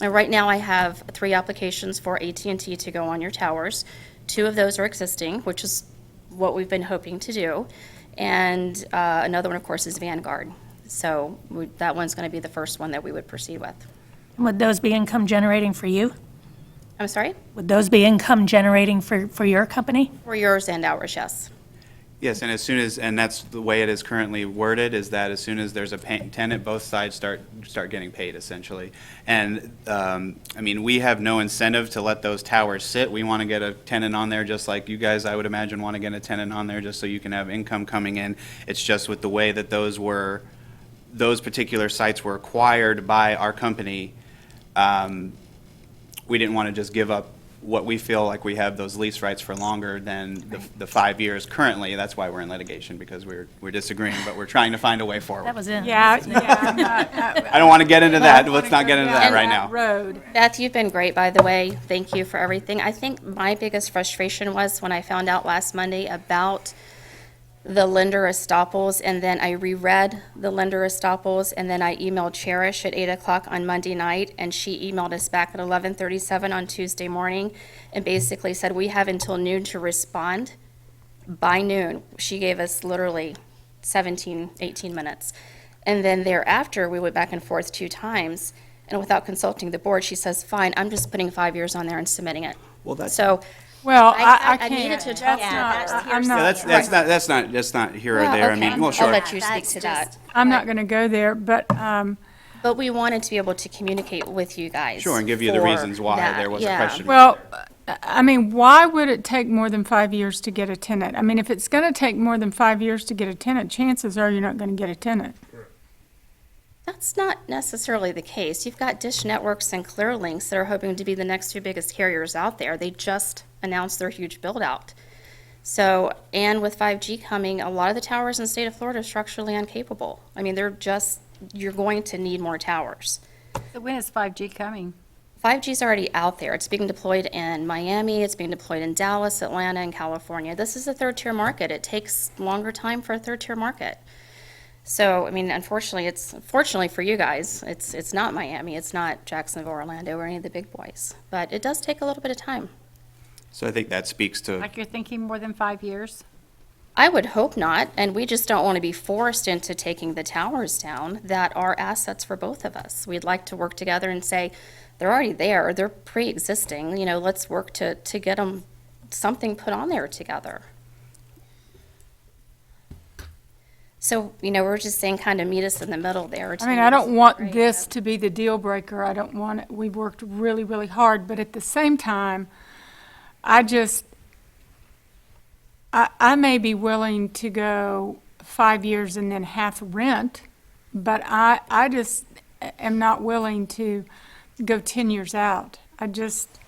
And right now, I have 3 applications for AT&T to go on your towers. 2 of those are existing, which is what we've been hoping to do. And another one, of course, is Vanguard. So that one's going to be the first one that we would proceed with. Would those be income generating for you? I'm sorry? Would those be income generating for your company? For yours and ours, yes. Yes, and as soon as, and that's the way it is currently worded, is that as soon as there's a tenant, both sides start getting paid, essentially. And, I mean, we have no incentive to let those towers sit. We want to get a tenant on there, just like you guys, I would imagine, want to get a tenant on there, just so you can have income coming in. It's just with the way that those particular sites were acquired by our company, we didn't want to just give up what we feel like we have those lease rights for longer than the 5 years currently. That's why we're in litigation, because we're disagreeing, but we're trying to find a way forward. That was it. Yeah. I don't want to get into that. Let's not get into that right now. Road. Beth, you've been great, by the way. Thank you for everything. I think my biggest frustration was when I found out last Monday about the lender estoppels, and then I reread the lender estoppels, and then I emailed Cherish at 8 o'clock on Monday night, and she emailed us back at 11:37 on Tuesday morning, and basically said, we have until noon to respond. By noon, she gave us literally 17, 18 minutes. And then thereafter, we went back and forth 2 times, and without consulting the board, she says, fine, I'm just putting 5 years on there and submitting it. Well, that's- So, Well, I I needed can't. to talk That's about not- I'm Yeah, not, that's not here or well, there. I okay, mean, well, I'll sure. let you speak to that. I'm not going to go there, but, But we wanted to be able to communicate with you guys. Sure, and give you the for reasons why that, there was a yeah. question. well, I mean, why would it take more than 5 years to get a tenant? I mean, if it's going to take more than 5 years to get a tenant, chances are you're not going to get a tenant. That's not necessarily the case. You've got Dish Networks and ClearLinks that are hoping to be the next 2 biggest carriers out there. They just announced their huge build-out. So, and with 5G coming, a lot of the towers in the state of Florida are structurally incapable. I mean, you're going to need more towers. So when is 5G coming? 5G is already out there. It's being deployed in Miami, it's being deployed in Dallas, Atlanta, and California. This is a third-tier market. It takes longer time for a third-tier market. So, I mean, fortunately for you guys, it's not Miami, it's not Jacksonville, Orlando, or any of the big boys. But it does take a little bit of time. So I think that speaks to, Like you're thinking more than 5 years? I would hope not, and we just don't want to be forced into taking the towers down that are assets for both of us. We'd like to work together and say, they're already there, they're pre-existing, let's work to get them something put on there together. So, we're just saying kind of meet us in the middle there. I mean, I don't want this to be the deal breaker. I don't want it. We've worked really, really hard, but at the same time, I may be willing to go 5 years and then half rent, but I just am not willing to go 10 years out. I just,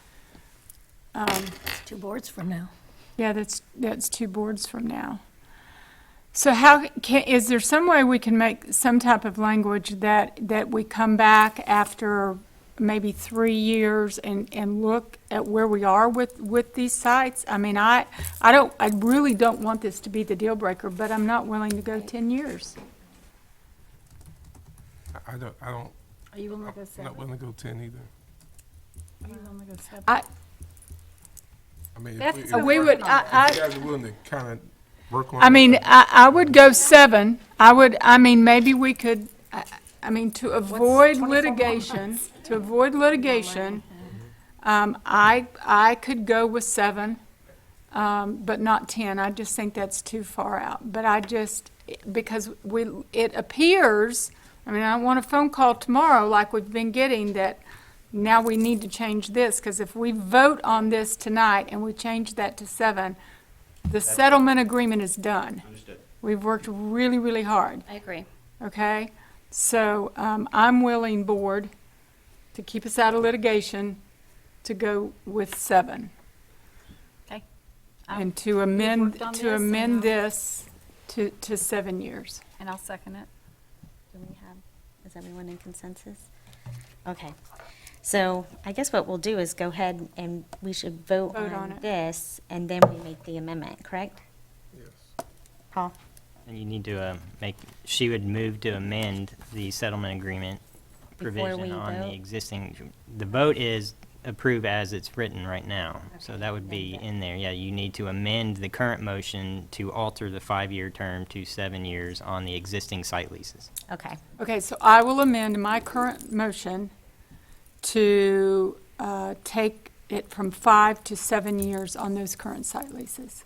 2 boards from now. yeah, that's 2 boards from now. So is there some way we can make some type of language that we come back after maybe 3 years and look at where we are with these sites? I mean, I really don't want this to be the deal breaker, but I'm not willing to go 10 years. I don't, Are you willing to go I'm 7? not willing to go 10 either. Are you willing to go 7? I mean, That's if so We would, if you guys are willing to kind of work on. I mean, I would go 7. Maybe we could, to avoid 24 litigation, I could go with 7, but not 10. I just think that's too far out. But because it appears, I don't want a phone call tomorrow like we've been getting that now we need to change this, because if we vote on this tonight and we change that to 7, the settlement agreement is done. Understood. We've worked really, really hard, I agree. okay? So I'm willing, board, to keep us out of litigation, to go with 7. Okay. And to amend, worked on to this, amend and this to 7 years. And I'll second it. Do we have, is everyone in consensus? Okay. So I guess what we'll do is go ahead and we should vote Vote on on it. this, and then we make the amendment, correct? Yes. Paul? And you need to she would move to amend the settlement agreement Before provision we on vote? the existing, the vote is approve as it's written right now. So that would be in there. Yeah, you need to amend the current motion to alter the 5-year term to 7 years on the existing site leases. Okay. Okay, so I will amend my current motion to take it from 5 to 7 years on those current site leases.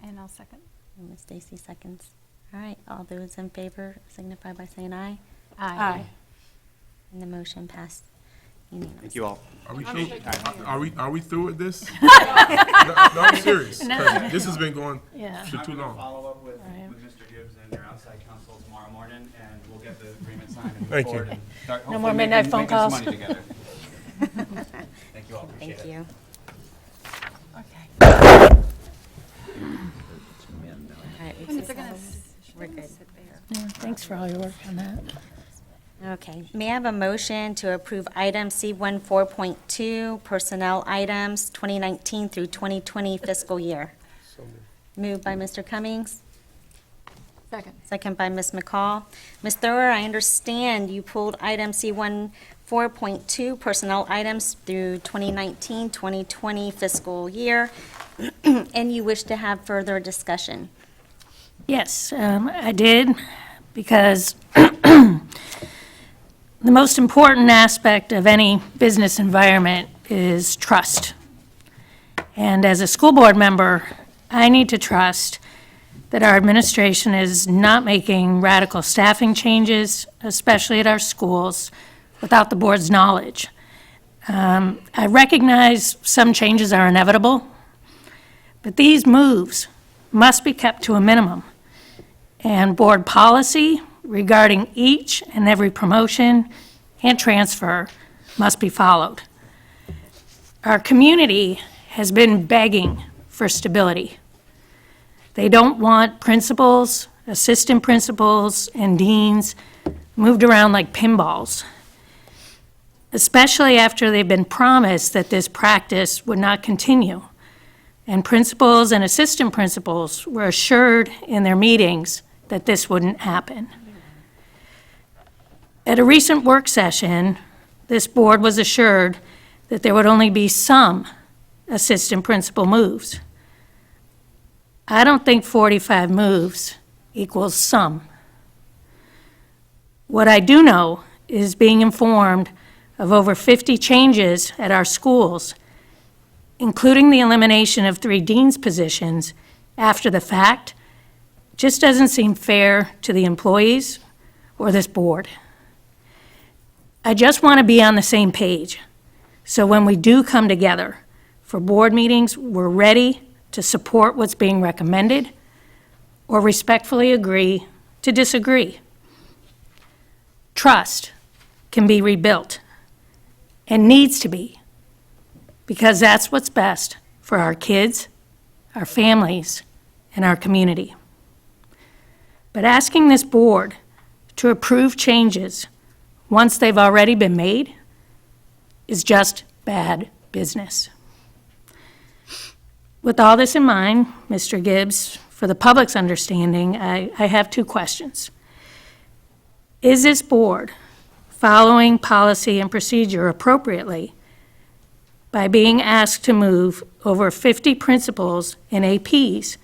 And I'll second. And Ms. Stacy seconds. All right, all those in favor signify by saying aye. Aye. And the motion passed unanimously. Thank you all. Are we through? Are we through with this? No, I'm serious. 'Cause this has been going Yeah. for too long. Follow up with Right. Mr. Gibbs and their outside counsel tomorrow morning, and we'll get the agreement signed and move Thank you. forward and start No hopefully more midnight making phone some calls. money together. Thank you all, appreciate it. Thank you. All right, we just- we're good. Yeah, thanks for all your work on that. Okay, may I have a motion to approve item C14.2, personnel items, 2019 through 2020 fiscal year? Moved by Mr. Cummings, Second. second by Ms. McCall. Ms. Thrower, I understand you pulled item C14.2, personnel items through 2019, 2020 fiscal year, and you wish to have further discussion. Yes, I did, because the most important aspect of any business environment is trust. And as a school board member, I need to trust that our administration is not making radical staffing changes, especially at our schools, without the board's knowledge. I recognize some changes are inevitable, but these moves must be kept to a minimum. And board policy regarding each and every promotion and transfer must be followed. Our community has been begging for stability. They don't want principals, assistant principals, and deans moved around like pinballs, especially after they've been promised that this practice would not continue. And principals and assistant principals were assured in their meetings that this wouldn't happen. At a recent work session, this board was assured that there would only be some assistant principal moves. I don't think 45 moves equals some. What I do know is being informed of over 50 changes at our schools, including the elimination of 3 dean's positions after the fact, just doesn't seem fair to the employees or this board. I just want to be on the same page, so when we do come together for board meetings, we're ready to support what's being recommended or respectfully agree to disagree. Trust can be rebuilt and needs to be, because that's what's best for our kids, our families, and our community. But asking this board to approve changes once they've already been made is just bad business. With all this in mind, Mr. Gibbs, for the public's understanding, I have 2 questions. Is this board following policy and procedure appropriately by being asked to move over 50 principals and APs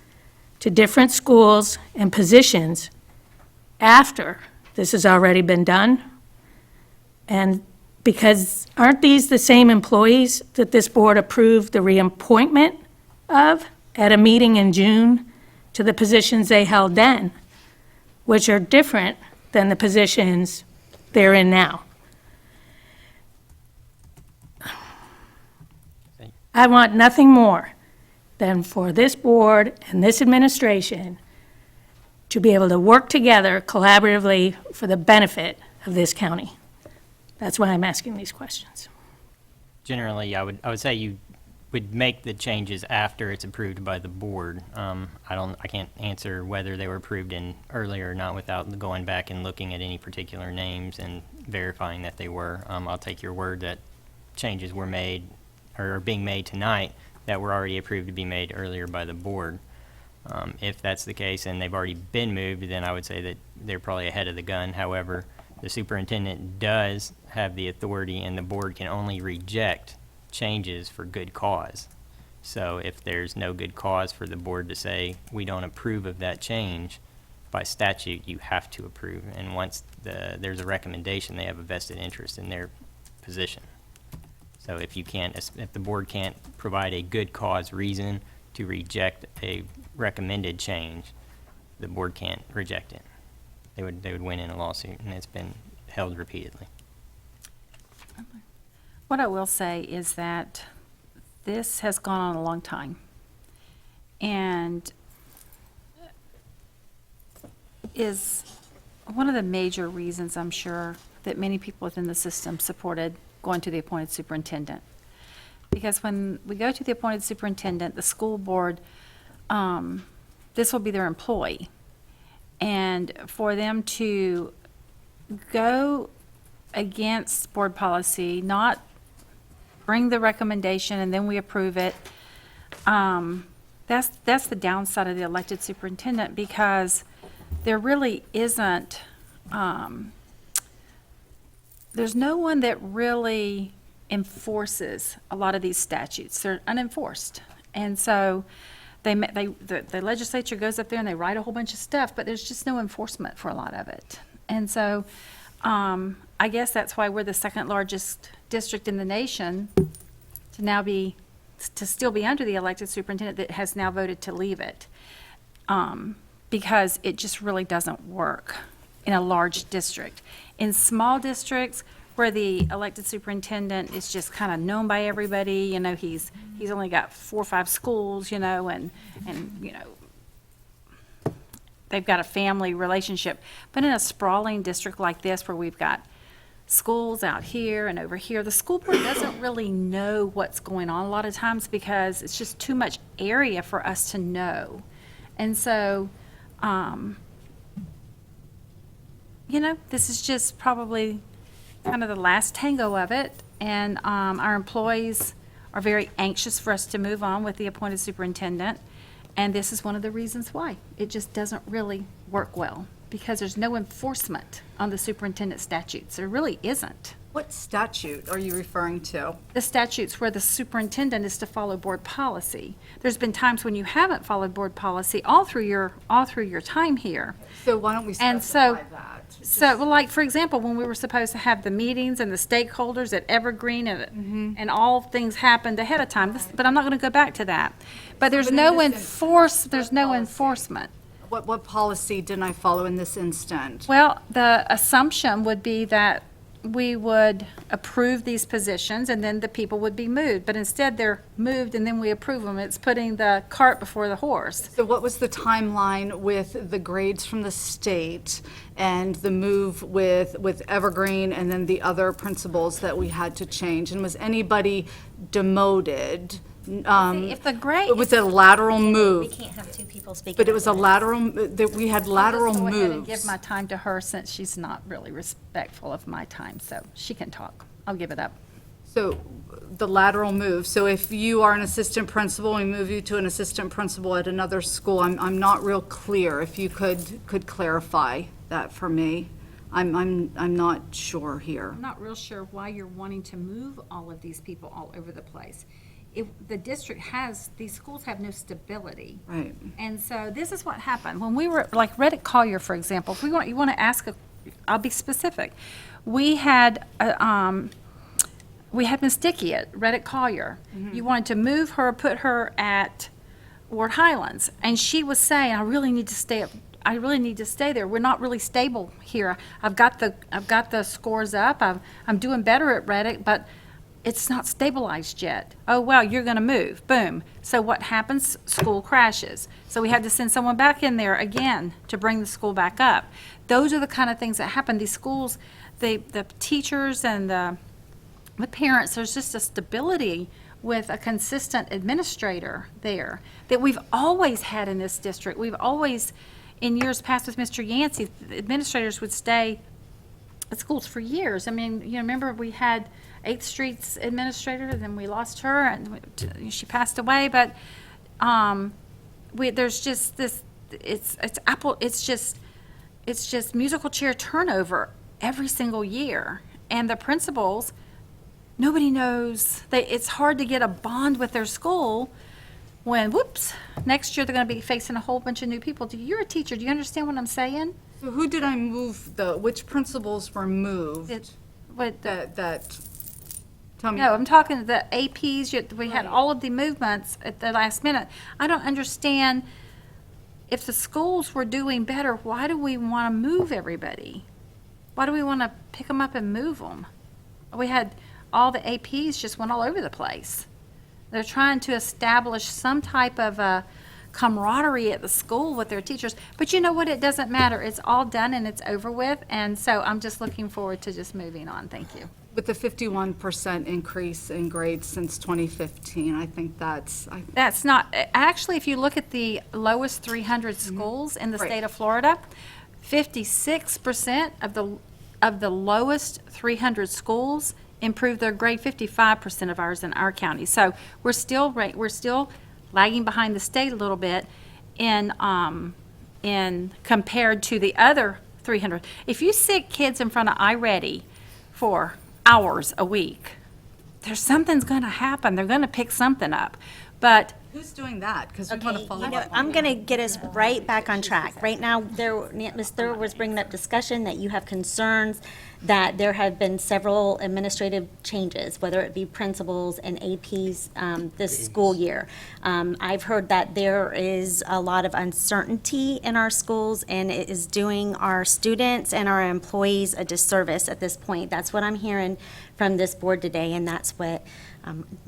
to different schools and positions after this has already been done? And because aren't these the same employees that this board approved the reappointment of at a meeting in June to the positions they held then, which are different than the positions they're in now? I want nothing more than for this board and this administration to be able to work together collaboratively for the benefit of this county. That's why I'm asking these questions. Generally, I would say you would make the changes after it's approved by the board. I can't answer whether they were approved in earlier or not without going back and looking at any particular names and verifying that they were. I'll take your word that changes were made or are being made tonight that were already approved to be made earlier by the board. If that's the case and they've already been moved, then I would say that they're probably ahead of the gun. However, the superintendent does have the authority and the board can only reject changes for good cause. So if there's no good cause for the board to say, we don't approve of that change, by statute, you have to approve. And once there's a recommendation, they have a vested interest in their position. So if the board can't provide a good cause reason to reject a recommended change, the board can't reject it. They would win in a lawsuit, and it's been held repeatedly. What I will say is that this has gone on a long time, and is one of the major reasons, I'm sure, that many people within the system supported going to the appointed superintendent. Because when we go to the appointed superintendent, the school board, this will be their employee. And for them to go against board policy, not bring the recommendation and then we approve it, that's the downside of the elected superintendent, because there really isn't, there's no one that really enforces a lot of these statutes. They're unenforced. And so the legislature goes up there and they write a whole bunch of stuff, but there's just no enforcement for a lot of it. And so I guess that's why we're the second largest district in the nation to still be under the elected superintendent that has now voted to leave it, because it just really doesn't work in a large district. In small districts where the elected superintendent is just kind of known by everybody, you know, he's only got 4 or 5 schools, you know, and you know, they've got a family relationship. But in a sprawling district like this, where we've got schools out here and over here, the school board doesn't really know what's going on a lot of times, because it's just too much area for us to know. And so, you know, this is just probably kind of the last tango of it, and our employees are very anxious for us to move on with the appointed superintendent, and this is one of the reasons why. It just doesn't really work well, because there's no enforcement on the superintendent statutes. There really isn't. What statute are you referring to? The statutes where the superintendent is to follow board policy. There's been times when you haven't followed board policy all through your time here. So why don't we And specify so, that? well, like, for example, when we were supposed to have the meetings and the stakeholders at Evergreen and all things happened ahead of time, but I'm not going to go back to that. But there's no enforcement. What policy didn't I follow in this instant? Well, the assumption would be that we would approve these positions and then the people would be moved. But instead, they're moved and then we approve them. It's putting the cart before the horse. So what was the timeline with the grades from the state and the move with Evergreen and then the other principals that we had to change? And was anybody demoted? If the grade. It was a lateral We move, can't have 2 people speaking. but it was a at once. lateral, that we had lateral I'll just go ahead and give moves. my time to her, since she's not really respectful of my time, so she can talk. I'll give it up. So the lateral move, so if you are an assistant principal, we move you to an assistant principal at another school, I'm not real clear. If you could clarify that for me. I'm not sure here. I'm not real sure why you're wanting to move all of these people all over the place. The district these schools have no stability. Right. And so this is what happened. When we were, like Reddick Collier, for example, if you want to ask, I'll be specific. We had Ms. Dickey at Reddick Collier. You wanted to move her, put her at Ward Highlands. And she was saying, I really need to stay there. We're not really stable here. I've got the scores up. I'm doing better at Reddick, but it's not stabilized yet. Oh, well, you're going to move. Boom. So what happens? School crashes. So we had to send someone back in there again to bring the school back up. Those are the kind of things that happen. These schools, the teachers and the parents, there's just a stability with a consistent administrator there that we've always had in this district. We've always, in years past with Mr. Yancey, the administrators would stay at schools for years. I mean, you know, remember we had 8th Street's administrator, then we lost her, and she passed away. But there's just this. It's just musical chair turnover every single year, and the principals, nobody knows. It's hard to get a bond with their school when, whoops, next year they're going to be facing a whole bunch of new people. You're a teacher. Do you understand what I'm saying? So who did I move, which principals were moved? Tell me. No, I'm talking the APs. We had all of the movements at the last minute. I don't understand. If the schools were doing better, why do we want to move everybody? Why do we want to pick them up and move them? We had all the APs just went all over the place. They're trying to establish some type of a camaraderie at the school with their teachers. But you know what? It doesn't matter. It's all done and it's over with. And so I'm just looking forward to just moving on. Thank you. With the 51% increase in grades since 2015, I think that's... That's not, actually, if you look at the lowest 300 schools in the state of Florida, 56% of the lowest 300 schools improved their grade, 55% of ours in our county. So we're still lagging behind the state a little bit in compared to the other 300. If you sit kids in front of iReady for hours a week, something's going to happen. They're going to pick something up. But who's doing that? Because we want to follow up. I'm going to get us right back on track. Right now, Ms. Thurber was bringing up discussion that you have concerns that there have been several administrative changes, whether it be principals and APs this school year. I've heard that there is a lot of uncertainty in our schools, and it is doing our students and our employees a disservice at this point. That's what I'm hearing from this board today, and that's what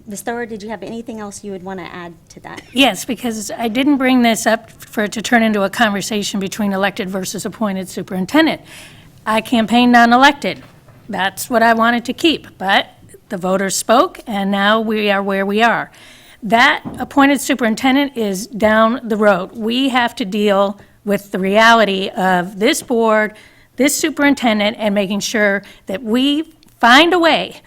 Ms. Thurber, did you have anything else you would want to add to that? Yes, because I didn't bring this up for it to turn into a conversation between elected versus appointed superintendent. I campaigned on elected. That's what I wanted to keep, but the voters spoke, and now we are where we are. That appointed superintendent is down the road. We have to deal with the reality of this board, this superintendent, and making sure that we find a way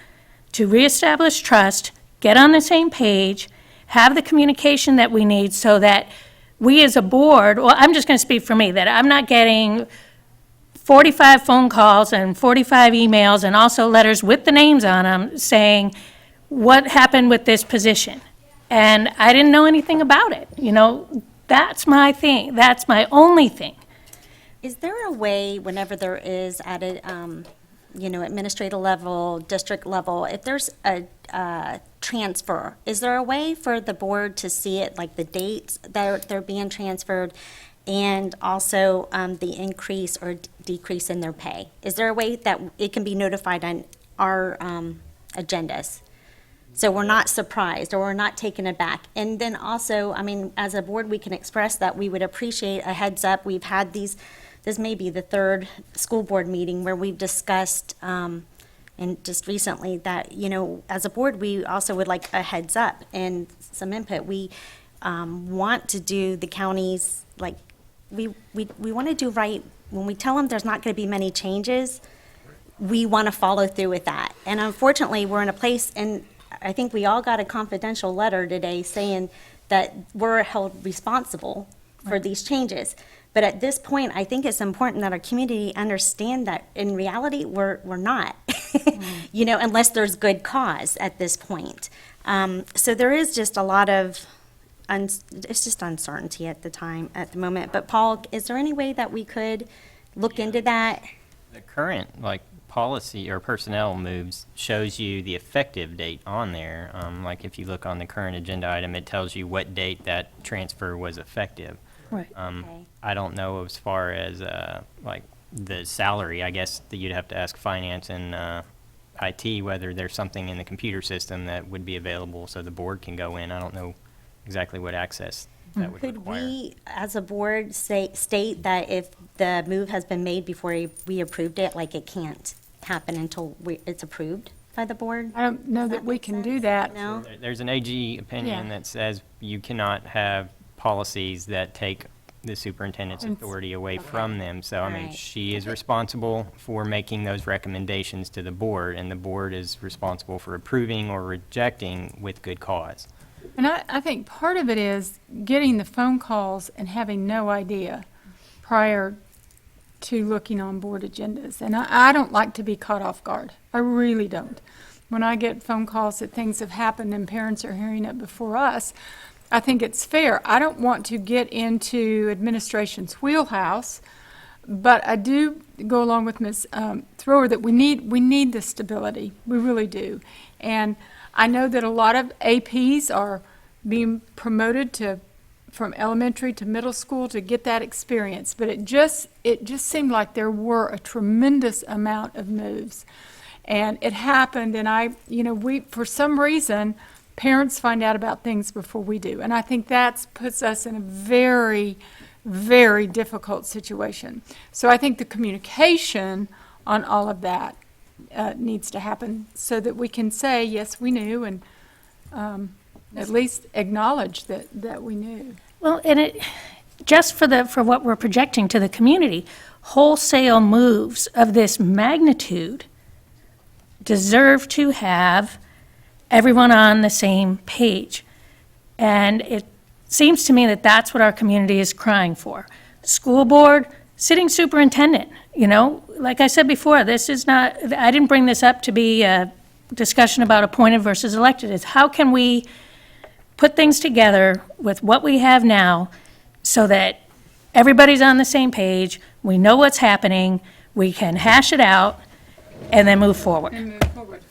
to reestablish trust, get on the same page, have the communication that we need so that we as a board, well, I'm just going to speak for me, that I'm not getting 45 phone calls and 45 emails and also letters with the names on them saying, what happened with this position? And I didn't know anything about it. You know, that's my thing. That's my only thing. Is there a way, whenever there is at a, administrative level, district level, if there's a transfer, is there a way for the board to see it, like the dates that they're being transferred, and also the increase or decrease in their pay? Is there a way that it can be notified on our agendas? So we're not surprised or we're not taken aback. And then also, as a board, we can express that we would appreciate a heads up. We've had this may be the third school board meeting where we've discussed, and just recently, that, as a board, we also would like a heads up and some input. We want to do the counties, like, we want to do right. When we tell them there's not going to be many changes, we want to follow through with that. And unfortunately, we're in a place, and I think we all got a confidential letter today saying that we're held responsible for these changes. But at this point, I think it's important that our community understand that in reality, we're not, unless there's good cause at this point. So there is just a lot of, it's just uncertainty at the moment. But Paul, is there any way that we could look into that? The current, policy or personnel moves shows you the effective date on there. Like if you look on the current agenda item, it tells you what date that transfer was effective. Right. Okay. I don't know as far as the salary. I guess that you'd have to ask finance and IT, whether there's something in the computer system that would be available so the board can go in. I don't know exactly what access that would Could require. we, as a board, state that if the move has been made before we approved it, like it can't happen until it's approved by the board? I don't know that we can do that. No? There's an AG opinion Yeah. that says you cannot have policies that take the superintendent's authority away from them. So, I mean, Right. she is responsible for making those recommendations to the board, and the board is responsible for approving or rejecting with good cause. And I think part of it is getting the phone calls and having no idea prior to looking on board agendas. And I don't like to be caught off guard. I really don't. When I get phone calls that things have happened and parents are hearing it before us, I think it's fair. I don't want to get into administration's wheelhouse, but I do go along with Ms. Thrower that we need the stability. We really do. And I know that a lot of APs are being promoted from elementary to middle school to get that experience, but it just seemed like there were a tremendous amount of moves. And it happened, and we, for some reason, parents find out about things before we do. And I think that puts us in a very, very difficult situation. So I think the communication on all of that needs to happen so that we can say, yes, we knew, and at least acknowledge that we knew. Well, and just for what we're projecting to the community, wholesale moves of this magnitude deserve to have everyone on the same page. And it seems to me that that's what our community is crying for. School board, sitting superintendent, like I said before, this is not, I didn't bring this up to be a discussion about appointed versus elected. It's how can we put things together with what we have now so that everybody's on the same page, we know what's happening, we can hash it out, and then move forward.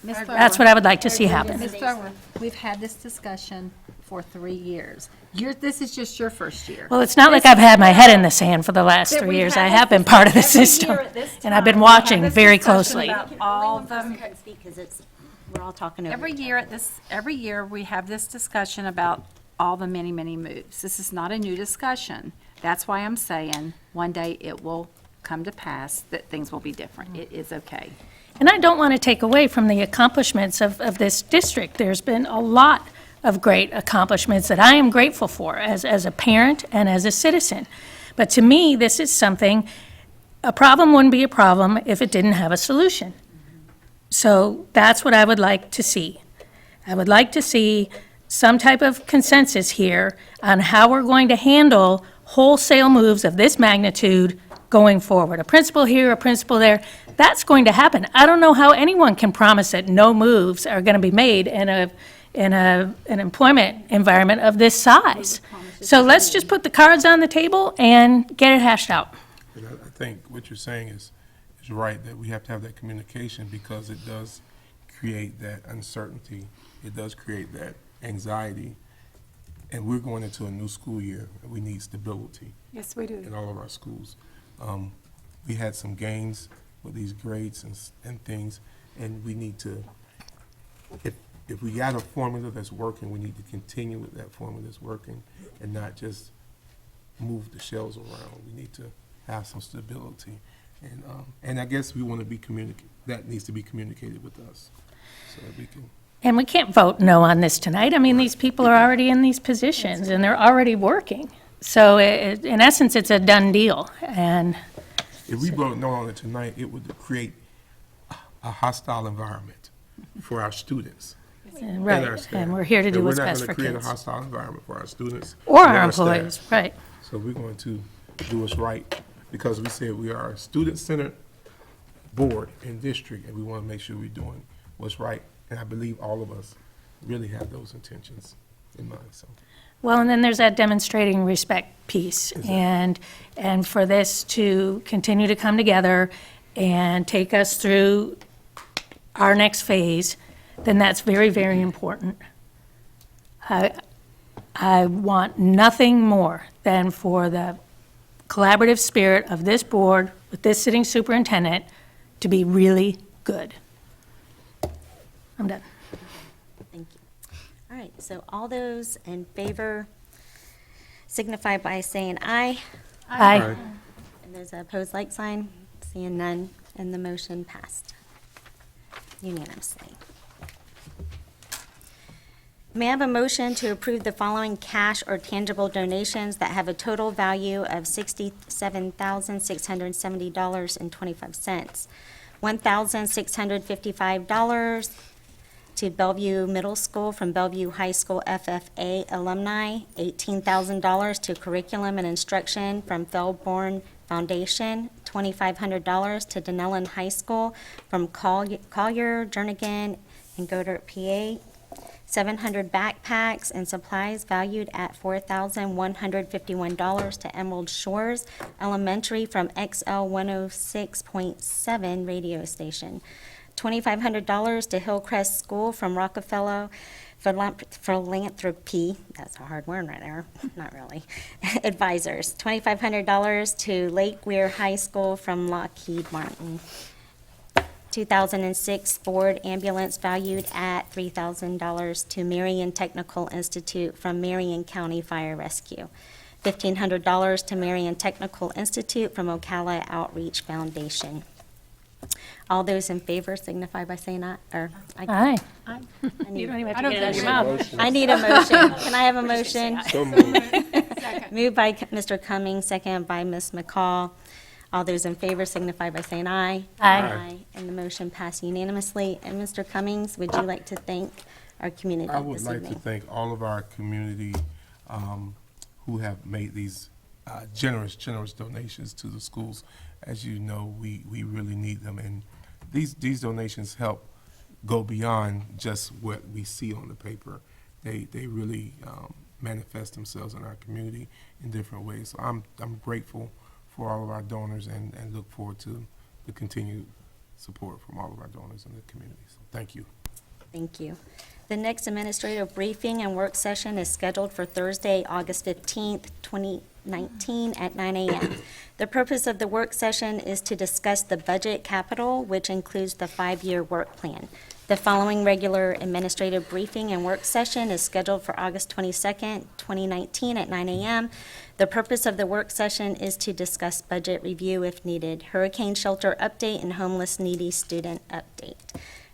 That's what I would like to see happen. Ms. Thrower, we've had this discussion for 3 years. This is just your first year. Well, it's not like I've had my head in the sand for the last 3 years. I have been part of the system, and I've been watching very closely. All of them. We're all talking over. Every year, we have this discussion about all the many, many moves. This is not a new discussion. That's why I'm saying, one day it will come to pass that things will be different. It is okay. And I don't want to take away from the accomplishments of this district. There's been a lot of great accomplishments that I am grateful for as a parent and as a citizen. But to me, this is something, a problem wouldn't be a problem if it didn't have a solution. So that's what I would like to see. I would like to see some type of consensus here on how we're going to handle wholesale moves of this magnitude going forward. A principal here, a principal there, that's going to happen. I don't know how anyone can promise that no moves are going to be made in an employment environment of this size. So let's just put the cards on the table and get it hashed out. And I think what you're saying is right, that we have to have that communication because it does create that uncertainty. It does create that anxiety. And we're going into a new school year, and we need stability Yes, we do. in all of our schools. We had some gains with these grades and things, and we need to, if we got a formula that's working, we need to continue with that formula that's working and not just move the shells around. We need to have some stability. And I guess we want to be that needs to be communicated with us so that we can. And we can't vote no on this tonight. I mean, these people are already in these positions, and they're already working. So in essence, it's a done deal. And If we vote no on it tonight, it would create a hostile environment for our students. And our right, staff. and we're here to do what's best We're for not going to create kids. a hostile environment for our students. Or and our staff. employees, right. So we're going to do what's right because we said we are a student-centered board and district, and we want to make sure we're doing what's right. And I believe all of us really have those intentions in mind, so. Well, and then there's that demonstrating respect piece. And for this to continue to come together and take us through our next phase, then that's very, very important. I want nothing more than for the collaborative spirit of this board with this sitting superintendent to be really good. I'm done. Thank you. All right, so all those in favor signify by saying aye. Aye. And those opposed, like sign. Seeing none, and the motion passed unanimously. May I have a motion to approve the following cash or tangible donations that have a total value of $67,670.25. $1,655 to Bellevue Middle School from Bellevue High School FFA alumni, $18,000 to Curriculum and Instruction from Felborn Foundation, $2,500 to Denellen High School from Collier, Jernigan, and Godert, PA, 700 backpacks and supplies valued at $4,151 to Emerald Shores Elementary from XL 106.7 radio station, $2,500 to Hillcrest School from Rockefeller Philanthropy, that's a hard word right there, not really, advisors, $2,500 to Lake Weir High School from Lockheed Martin, 2006 Ford ambulance valued at $3,000 to Marion Technical Institute from Marion County Fire Rescue, $1,500 to Marion Technical Institute from Ocala Outreach Foundation. All those in favor signify by saying aye, or Aye. I You need, don't even have to get it out of your mouth. I need a motion. Can I have a motion? So moved. Moved by Mr. Cummings, second by Ms. McCall. All those in favor signify by saying aye. Aye. And the motion passed unanimously. And Mr. Cummings, would you like to thank our community I would this like to evening? thank all of our community who have made these generous donations to the schools. As you know, we really need them, and these donations help go beyond just what we see on the paper. They really manifest themselves in our community in different ways. So I'm grateful for all of our donors and look forward to the continued support from all of our donors in the community. So thank you. Thank you. The next administrative briefing and work session is scheduled for Thursday, August 15th, 2019 at 9 a.m. The purpose of the work session is to discuss the budget capital, which includes the 5-year work plan. The following regular administrative briefing and work session is scheduled for August 22nd, 2019 at 9 a.m. The purpose of the work session is to discuss budget review if needed, hurricane shelter update, and homeless needy student update.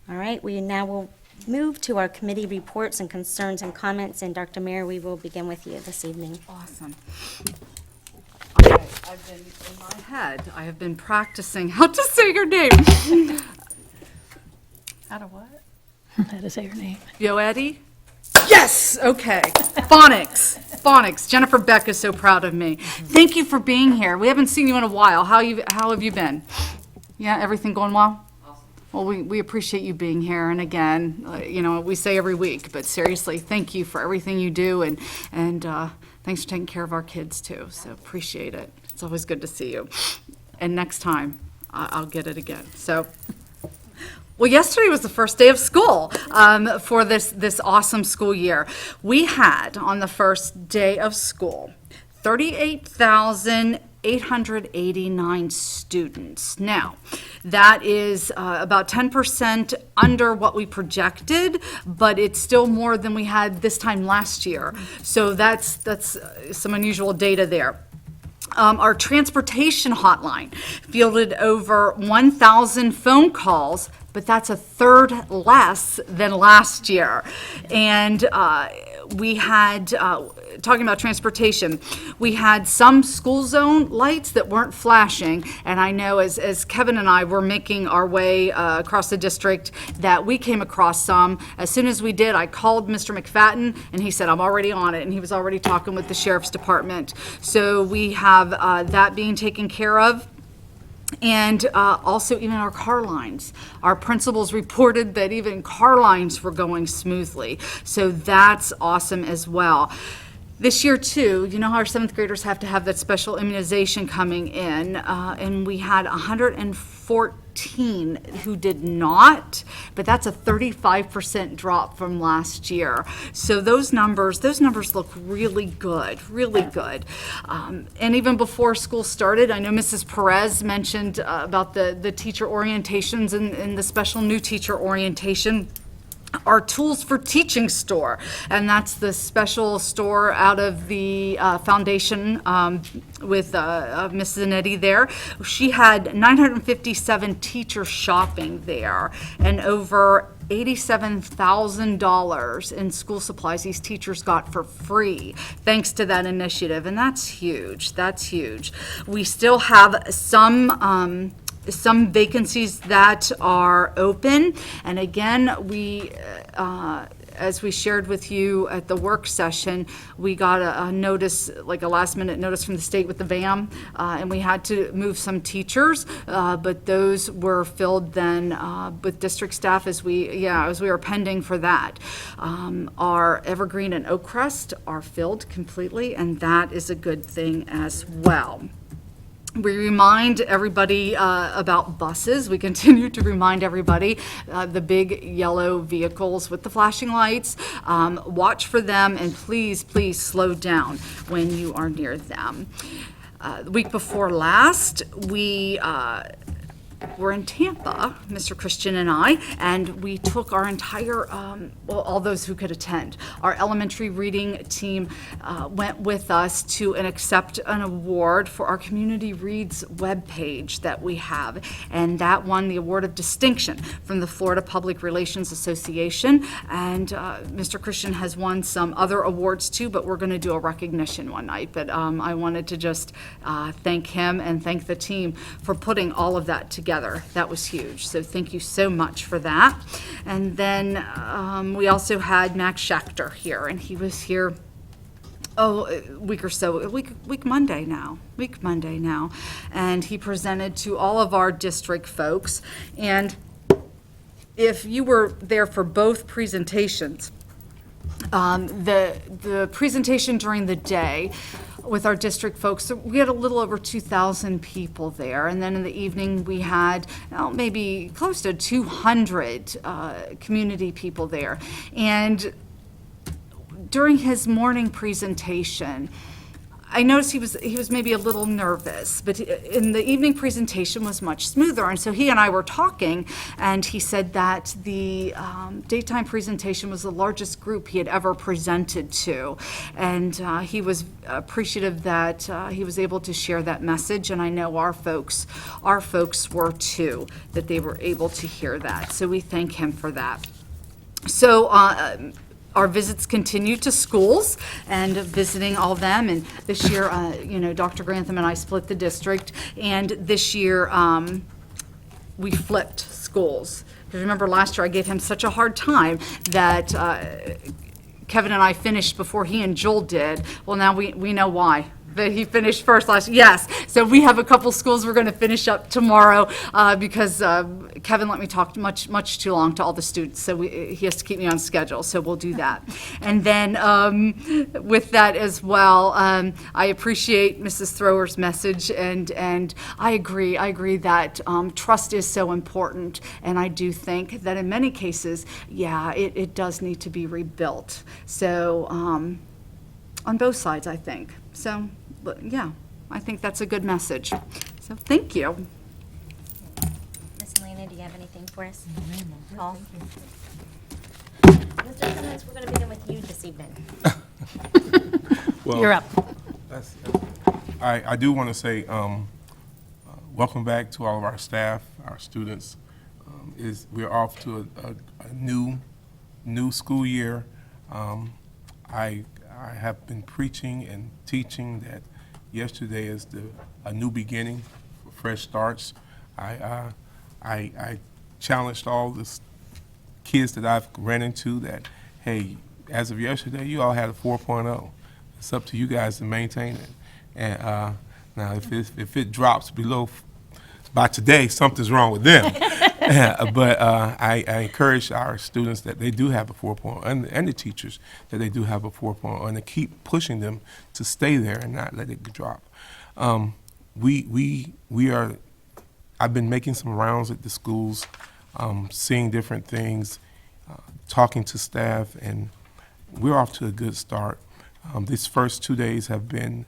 All right, we now will move to our committee reports and concerns and comments, and Dr. Mayer, we will begin with you this evening. Awesome. Okay, I've been, in my head, I have been practicing how to say your name. Out of what? How to say your name. Yoetti? Yes, okay. Phonics. Jennifer Beck is so proud of me. Thank you for being here. We haven't seen you in a while. How have you been? Yeah, everything going well? Well, we appreciate you being here, and again, we say every week, but seriously, thank you for everything you do, and thanks for taking care of our kids, too, so appreciate it. It's always good to see you. And next time, I'll get it again. Well, yesterday was the first day of school for this awesome school year. We had, on the first day of school, 38,889 students. Now, that is about 10% under what we projected, but it's still more than we had this time last year. So that's some unusual data there. Our transportation hotline fielded over 1,000 phone calls, but that's a third less than last year. And we had, talking about transportation, we had some school zone lights that weren't flashing, and I know as Kevin and I were making our way across the district that we came across some. As soon as we did, I called Mr. McFadden, and he said, I'm already on it, and he was already talking with the sheriff's department. So we have that being taken care of. And also even our car lines. Our principals reported that even car lines were going smoothly. So that's awesome as well. This year, too, you know how our 7th graders have to have that special immunization coming in, and we had 114 who did not, but that's a 35% drop from last year. So those numbers look really good, really good. And even before school started, I know Mrs. Perez mentioned about the teacher orientations and the special new teacher orientation. our Tools for Teaching store, and that's the special store out of the foundation with Mrs. Zanetti there. She had 957 teachers shopping there, and over $87,000 in school supplies these teachers got for free, thanks to that initiative, and that's huge. That's huge. We still have some vacancies that are open. And again, we, as we shared with you at the work session, we got a notice, like a last minute notice from the state with the VAM, and we had to move some teachers, but those were filled then with district staff as we were pending for that. Our Evergreen and Oakcrest are filled completely, and that is a good thing as well. We remind everybody about buses. We continue to remind everybody the big yellow vehicles with the flashing lights. Watch for them, and please, please slow down when you are near them. The week before last, we were in Tampa, Mr. Christian and I, and we took our entire, all those who could attend. Our elementary reading team went with us to accept an award for our Community Reads webpage that we have, and that won the Award of Distinction from the Florida Public Relations Association. And Mr. Christian has won some other awards too, but we're going to do a recognition one night. But I wanted to just thank him and thank the team for putting all of that together. That was huge. So thank you so much for that. And then we also had Max Schechter here, and he was here a week Monday now, and he presented to all of our district folks. And if you were there for both presentations, the presentation during the day with our district folks, so we had a little over 2,000 people there, and then in the evening we had maybe close to 200 community people there. And during his morning presentation, I noticed he was maybe a little nervous, but in the evening presentation was much smoother. And so he and I were talking, and he said that the daytime presentation was the largest group he had ever presented to. And he was appreciative that he was able to share that message. And I know our folks were too, that they were able to hear that. So we thank him for that. So our visits continue to schools and visiting all of them. And this year, Dr. Grantham and I split the district. And this year, we flipped schools. Because remember last year, I gave him such a hard time that Kevin and I finished before he and Joel did. Well, now we know why. That he finished first last, yes. So we have a couple schools we're going to finish up tomorrow because Kevin let me talk much too long to all the students, so he has to keep me on schedule, so we'll do that. And then with that as well, I appreciate Mrs. Thrower's message, and I agree that trust is so important, and I do think that in many cases, it does need to be rebuilt. So on both sides, I think. So, I think that's a good message. So, thank you. Ms. Elena, do you have anything for us? Paul? Mr. Cummings, we're going to begin with you this evening. Well, You're up. I do want to say welcome back to all of our staff, our students. We're off to a new school year. I have been preaching and teaching that yesterday is a new beginning, for fresh starts. I challenged all the kids that I've ran into that, hey, as of yesterday, you all had a 4.0. It's up to you guys to maintain it. And now, if it drops below by today, something's wrong with them. But I encourage our students that they do have a 4.0, and the teachers that they do have a 4.0, and to keep pushing them to stay there and not let it drop. We are. I've been making some rounds at the schools, seeing different things, talking to staff, and we're off to a good start. These first 2 days have been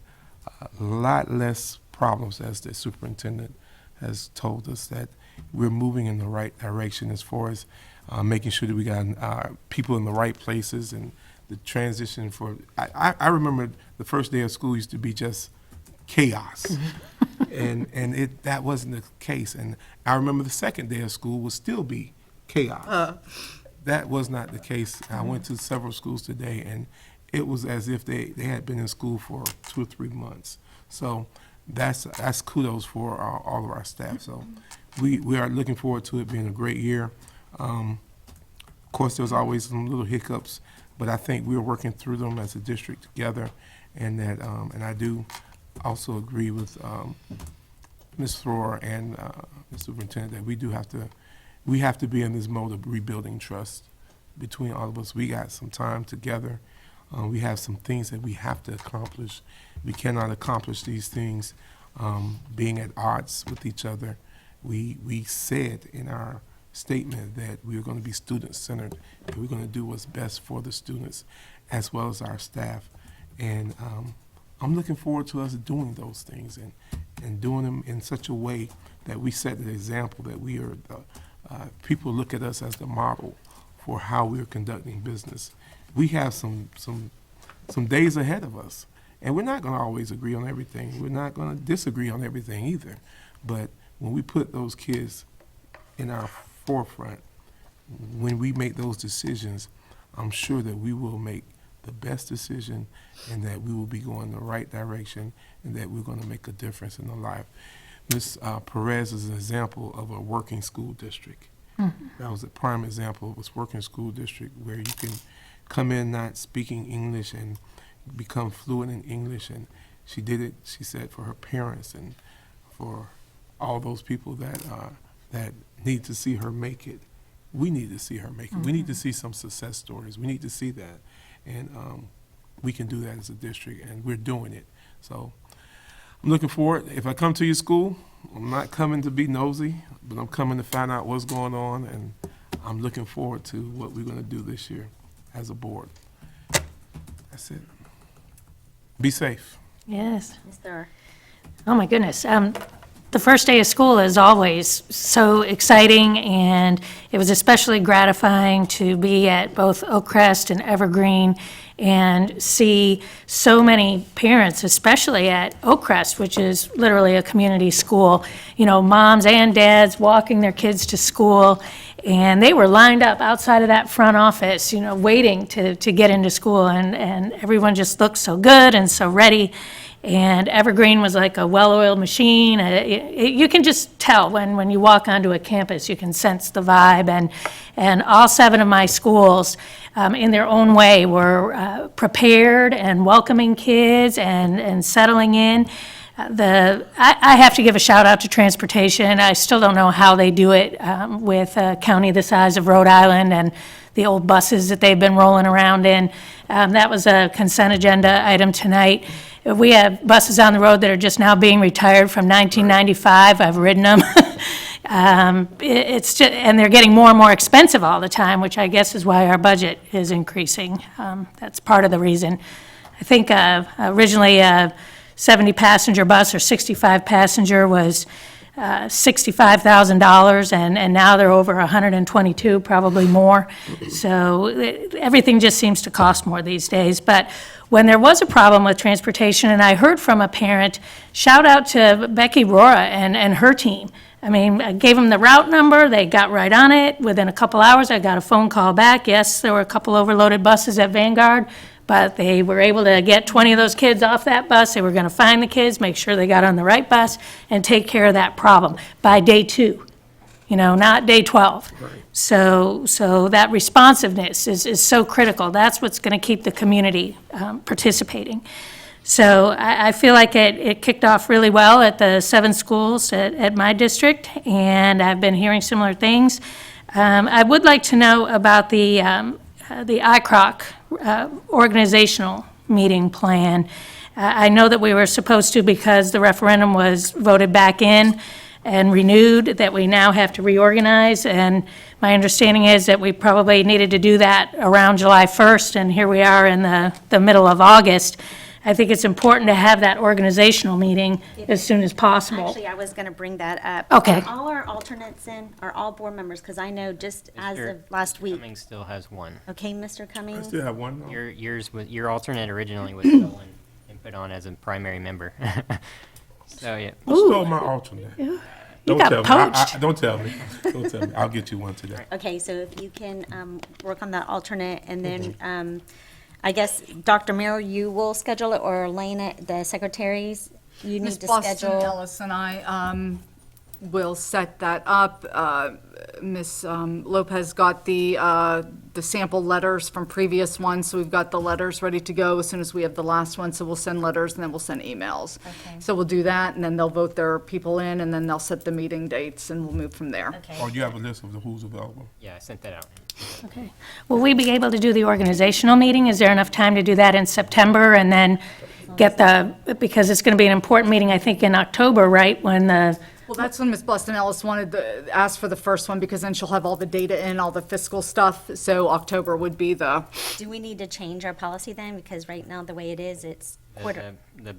a lot less problems, as the superintendent has told us, that we're moving in the right direction as far as making sure that we got people in the right places, and the transition for, I remember the first day of school used to be just chaos. and that wasn't the case. And I remember the second day of school would still be chaos. That was not the case. I went to several schools today, and it was as if they had been in school for 2 or 3 months. So that's kudos for all of our staff. So we are looking forward to it being a great year. Of course, there's always some little hiccups, but I think we're working through them as a district together, and that and I do also agree with Ms. Throer and the superintendent that we have to be in this mode of rebuilding trust between all of us. We got some time together. We have some things that we have to accomplish. We cannot accomplish these things being at odds with each other. We said in our statement that we are going to be student-centered, and we're going to do what's best for the students as well as our staff. And I'm looking forward to us doing those things and doing them in such a way that we set the example, that we are people look at us as the model for how we're conducting business. We have some days ahead of us, and we're not going to always agree on everything. We're not going to disagree on everything either. But when we put those kids in our forefront, when we make those decisions, I'm sure that we will make the best decision, and that we will be going the right direction, and that we're going to make a difference in the life. Ms. Perez is an example of a working school district. That was a prime example of a working school district where you can come in not speaking English and become fluent in English. And she did it, she said, for her parents and for all those people that need to see her make it. We need to see her make it. We need to see some success stories. We need to see that. And we can do that as a district, and we're doing it. So I'm looking forward. If I come to your school, I'm not coming to be nosy, but I'm coming to find out what's going on, and I'm looking forward to what we're going to do this year as a board. That's it. Be safe. Yes. Mr. Oh, my goodness. The first day of school is always so exciting, and it was especially gratifying to be at both Oakcrest and Evergreen and see so many parents, especially at Oakcrest, which is literally a community school, you know, moms and dads walking their kids to school, and they were lined up outside of that front office, you know, waiting to get into school, and everyone just looked so good and so ready. And Evergreen was like a well-oiled machine. You can just tell when you walk onto a campus, you can sense the vibe. And all 7 of my schools, in their own way, were prepared and welcoming kids and settling in. I have to give a shout out to transportation. I still don't know how they do it with a county the size of Rhode Island and the old buses that they've been rolling around in. That was a consent agenda item tonight. We have buses on the road that are just now being retired from 1995. I've ridden them. It's just, and they're getting more and more expensive all the time, which I guess is why our budget is increasing. That's part of the reason. I think originally a 70-passenger bus or 65-passenger was $65,000, and now they're over 122, probably more. So everything just seems to cost more these days. But when there was a problem with transportation, and I heard from a parent, shout out to Becky Rora and her team. I mean, I gave them the route number, they got right on it. Within a couple hours, I got a phone call back. Yes, there were a couple overloaded buses at Vanguard, but they were able to get 20 of those kids off that bus. They were going to find the kids, make sure they got on the right bus, and take care of that problem by day 2, you know, not day 12. Right. So that responsiveness is so critical. That's what's going to keep the community participating. So I feel like it kicked off really well at the 7 schools at my district, and I've been hearing similar things. I would like to know about the ICROC organizational meeting plan. I know that we were supposed to, because the referendum was voted back in and renewed, that we now have to reorganize, and my understanding is that we probably needed to do that around July 1st, and here we are in the middle of August. I think it's important to have that organizational meeting as soon as possible. Actually, I was going to bring that up. Okay. Are all our alternates in, are all board members? Because I know just as Mr. of last week. Cummings still has one. Okay, Mr. I Cummings? still have one. Your alternate originally was stolen and put on as a primary member. So, yeah. Who stole my alternate? Don't got tell poached. me. Don't tell me. Don't tell me. I'll get you one today. Okay, so if you can work on that alternate, and then I guess, Dr. Merrill, you will schedule it, or Elena, the secretaries, you Ms. need to Boston schedule? Ellis and I will set that up. Ms. Lopez got the sample letters from previous ones, so we've got the letters ready to go as soon as we have the last one, so we'll send letters and then we'll send emails. Okay. So we'll do that, and then they'll vote their people in, and then they'll set the meeting dates, and we'll move from there. Okay. Or you have a list of who's available? Yeah, I sent that out. Okay. Will we be able to do the organizational meeting? Is there enough time to do that in September and then get because it's going to be an important meeting, I think, in October, right, when the, Well, that's when Ms. Boston Ellis wanted to ask for the first one, because then she'll have all the data in, all the fiscal stuff, so October would be the, Do we need to change our policy then? Because right now, the way it is, it's quarter, The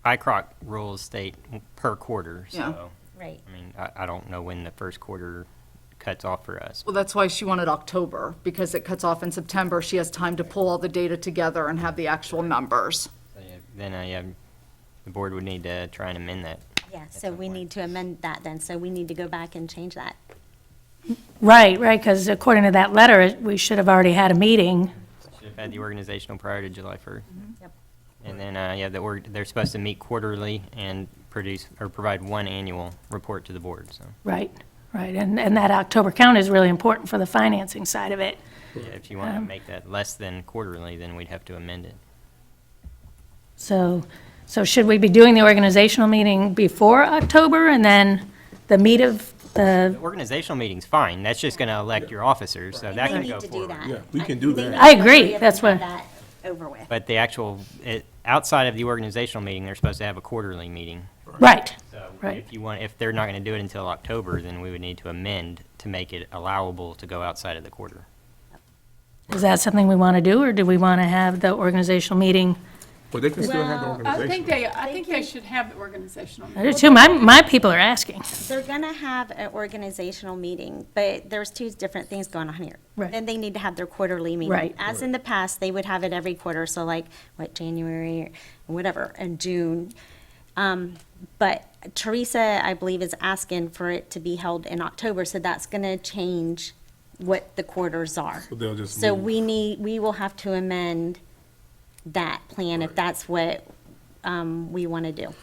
ICROC rules state per quarter, Yeah. so, right. I mean, I don't know when the first quarter cuts off for us. well, that's why she wanted October, because it cuts off in September. She has time to pull all the data together and have the actual numbers. So, yeah, then, yeah, the board would need to try and amend that. Yeah, so we need to amend that then, so we need to go back and change that. right, because according to that letter, we should have already had a meeting. Should have had the organizational prior to July 1st. Yep. And then, yeah, they're supposed to meet quarterly and provide one annual report to the board, so. Right, and that October count is really important for the financing side of it. Yeah, if you want to make that less than quarterly, then we'd have to amend it. So should we be doing the organizational meeting before October and then the meat of The the, organizational meeting's fine, that's just going to elect your officers, so that They can need go to do forward. that. Yeah, we can do They that. need I to agree, hurry up that's and what- have that over with. But the actual, outside of the organizational meeting, they're supposed to have a quarterly meeting. right, So Right. if they're not going to do it until October, then we would need to amend to make it allowable to go outside of the quarter. is that something we want to do, or do we want to have the organizational meeting? But they can still have the I organization. think they should have the organizational I meeting. do too, my people are asking. They're gonna have an organizational meeting, but there's two different things going on here. Right. Then they need to have their quarterly meeting. Right. As in the past, they would have it every quarter, so like, January, or whatever, and June. But Teresa, I believe, is asking for it to be held in October, so that's gonna change what the quarters are. So they'll just So move. we will have to amend that plan if that's what, we wanna do.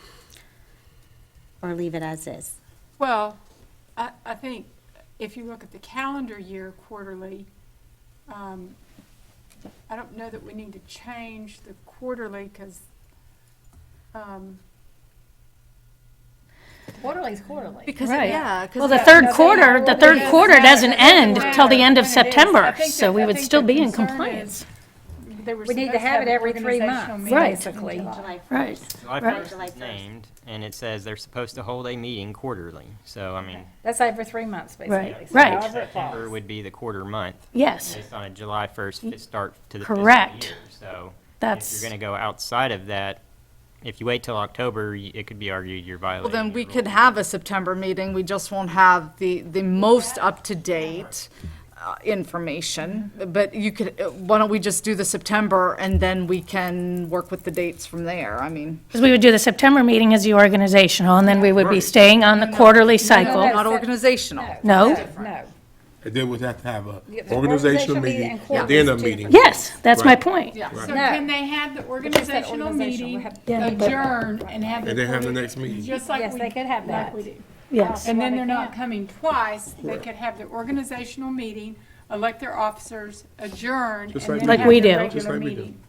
Or leave it as is. Well, I think if you look at the calendar year quarterly, I don't know that we need to change the quarterly, because, Quarterly's quarterly. Because, Right. yeah, 'cause Well, the that- third no, quarter, they- the third yes, quarter no, doesn't it doesn't end matter till the end of when it is. September, I think so we I would think still the be in concern compliance. is they were We need to supposed have it the every 3 organizational months, meeting Right. in basically. July. Right, July Right. 1st July is 1st. named, and it says they're supposed to hold a meeting quarterly. So, I mean, That's every 3 months, basically. Right, So right. however it September falls. would be the quarter month. yes, Based on a July 1st start to the fiscal Correct. year. So if That's- you're going to go outside of that, if you wait till October, it could be argued you're Well, violating. then your we rules. could have a September meeting, we just won't have the most up-to-date information. But you could, why don't we just do the September, and then we can work with the dates from there, I mean. because we would do the September meeting as the organizational, and then we would be staying on the quarterly cycle. Not organizational. No? No. And then we'd have to have a Yeah, the organizational organizational meeting meeting and and quarterly then a is meeting. Yes, that's my Right. point. Yeah. So No. can they have the organizational organizational, meeting we have- Yeah, but- adjourn and have the. And then have the quarter- next meeting. Just like Yes, we. they could have like that. we do. Yes, And then Well, they're they not can't. coming twice, they could have their organizational meeting, elect their officers, adjourn, Just and like then we Like have we their do. Just regular like we do. meeting.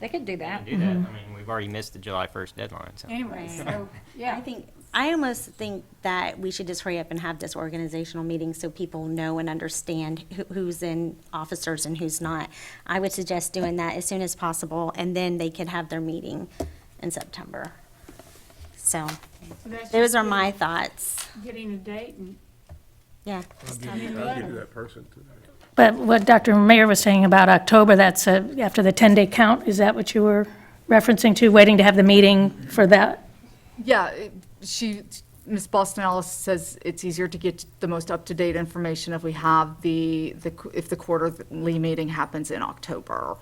They could do that. Do that. I mean, we've already missed the July 1st deadline, so. Anyway, so, yeah. I almost think that we should just hurry up and have this organizational meeting so people know and understand who's in officers and who's not. I would suggest doing that as soon as possible, and then they could have their meeting in September. So, So that's those just are my thoughts. Getting a date and. Yeah. I'll give you that person today. but what Dr. Mayer was saying about October, that's after the 10-day count, is that what you were referencing to waiting to have the meeting for that? Yeah, Ms. Boston Ellis says it's easier to get the most up-to-date information if we have if the quarterly meeting happens in October.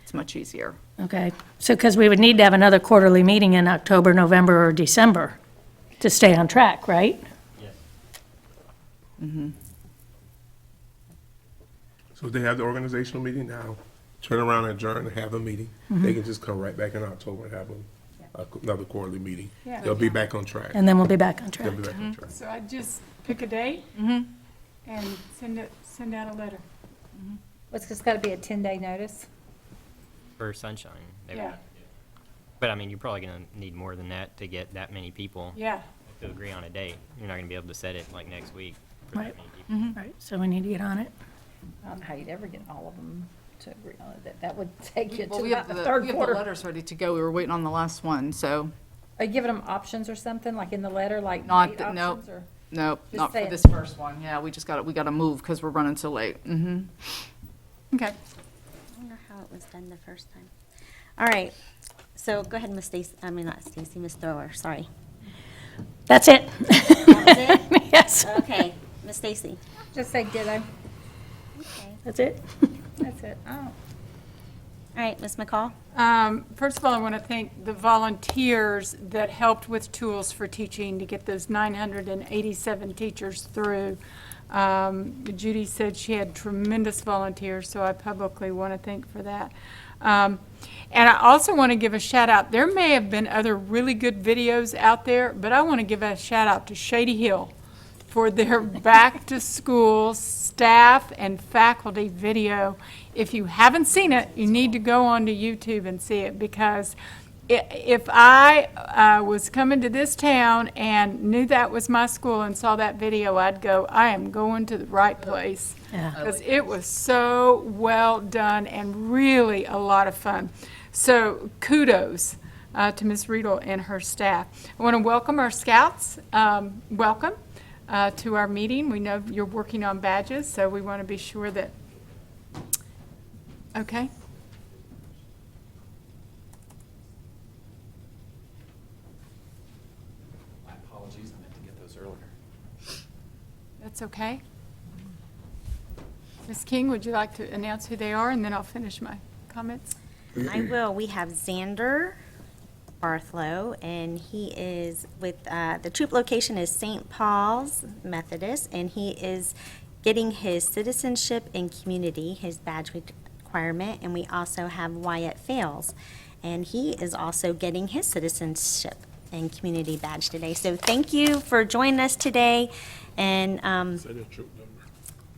It's much easier. Okay, so, because we would need to have another quarterly meeting in October, November, or December to stay on track, right? So if they have the organizational meeting now, turn around and adjourn and have a meeting, they can just come right back in October and have another quarterly meeting. Yeah. They'll be back on track. And then we'll be back on They'll track. be back on track. So I'd just pick a date and send out a letter. It's just got to be a 10-day notice. For sunshine. maybe. Yeah, But I mean, you're probably gonna need more than that to get that many people yeah. to agree on a date. You're not gonna be able to set it like next week for Right. that many people. Right, so we need to get on it. I don't know how you'd ever get all of them to agree on it. That would take you Well, to we have about the the third we have quarter. the letters ready to go. We were waiting on the last one, so Are you giving them options or something, like in the letter, like Not date th- nope. options? Or nope, Just not say for it. this first one. Yeah, we got to move because we're running so late. Okay. I wonder how it was done the first time. All right, so go ahead, Miss Stacy, I mean, not Stacy, Miss Thrower, sorry. That's it. That was it? Yes, Okay, Miss Stacy. Just say ditto. Okay. that's it. That's it. Oh. All right, Miss McCall? First of all, I want to thank the volunteers that helped with tools for teaching to get those 987 teachers through. Judy said she had tremendous volunteers, so I publicly want to thank for that. And I also want to give a shout out. There may have been other really good videos out there, but I want to give a shout out to Shady Hill for their back to school staff and faculty video. If you haven't seen it, you need to go onto YouTube and see it, because if I was coming to this town and knew that was my school and saw that video, I'd go, I am going to the right place. Yeah. Because it was so well done and really a lot of fun. So kudos to Ms. Riedel and her staff. I want to welcome our scouts. Welcome to our meeting. We know you're working on badges, so we want to be sure that, okay? My apologies, I meant to get those earlier. That's okay. Ms. King, would you like to announce who they are, and then I'll finish my comments? I will. We have Xander Barthlow, and he is with, the troop location is St. Paul's Methodist, and he is getting his citizenship and community, his badge requirement, and we also have Wyatt Fales, and he is also getting his citizenship and community badge today. So thank you for joining us today, and, Say the troop number.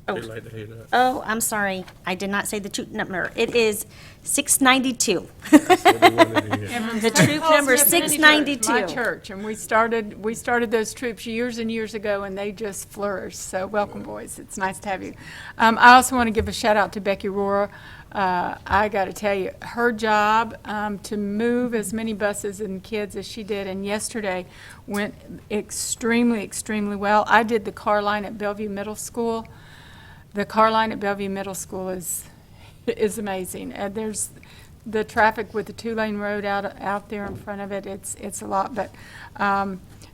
Oh. They like to hear that. oh, I'm sorry, I did not say the troop number. It is 692. That's what they wanted to hear. The troop number My 692. church, and we started those troops years and years ago, and they just flourished. So welcome, boys. It's nice to have you. I also want to give a shout out to Becky Rohrer. I got to tell you, her job to move as many buses and kids as she did, and yesterday went extremely, extremely well. I did the car line at Bellevue Middle School. The car line at Bellevue Middle School is amazing. There's the traffic with the two-lane road out there in front of it. It's a lot, but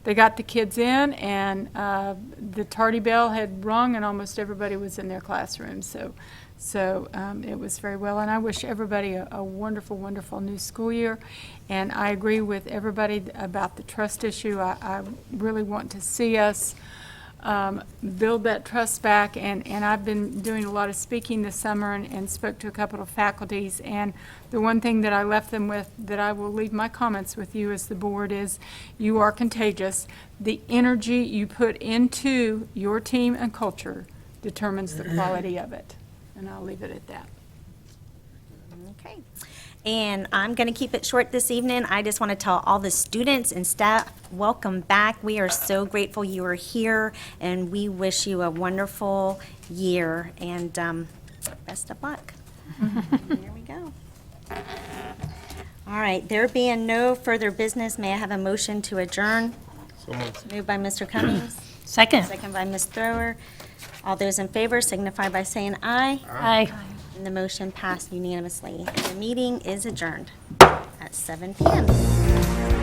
they got the kids in, and the tardy bell had rung, and almost everybody was in their classrooms. So it was very well, and I wish everybody a wonderful, wonderful new school year. And I agree with everybody about the trust issue. I really want to see us build that trust back, and I've been doing a lot of speaking this summer and spoke to a couple of faculties, and the one thing that I left them with, that I will leave my comments with you as the board, is you are contagious. The energy you put into your team and culture determines the quality of it, and I'll leave it at that. Okay. And I'm going to keep it short this evening. I just want to tell all the students and staff, welcome back. We are so grateful you are here, and we wish you a wonderful year, and best of luck. There we go. All right, there being no further business, may I have a motion to adjourn? So moved. Moved by Mr. Cummings. Second. Second by Ms. Thrower. All those in favor signify by saying aye. Aye. And the motion passed unanimously. The meeting is adjourned. 7 p.m.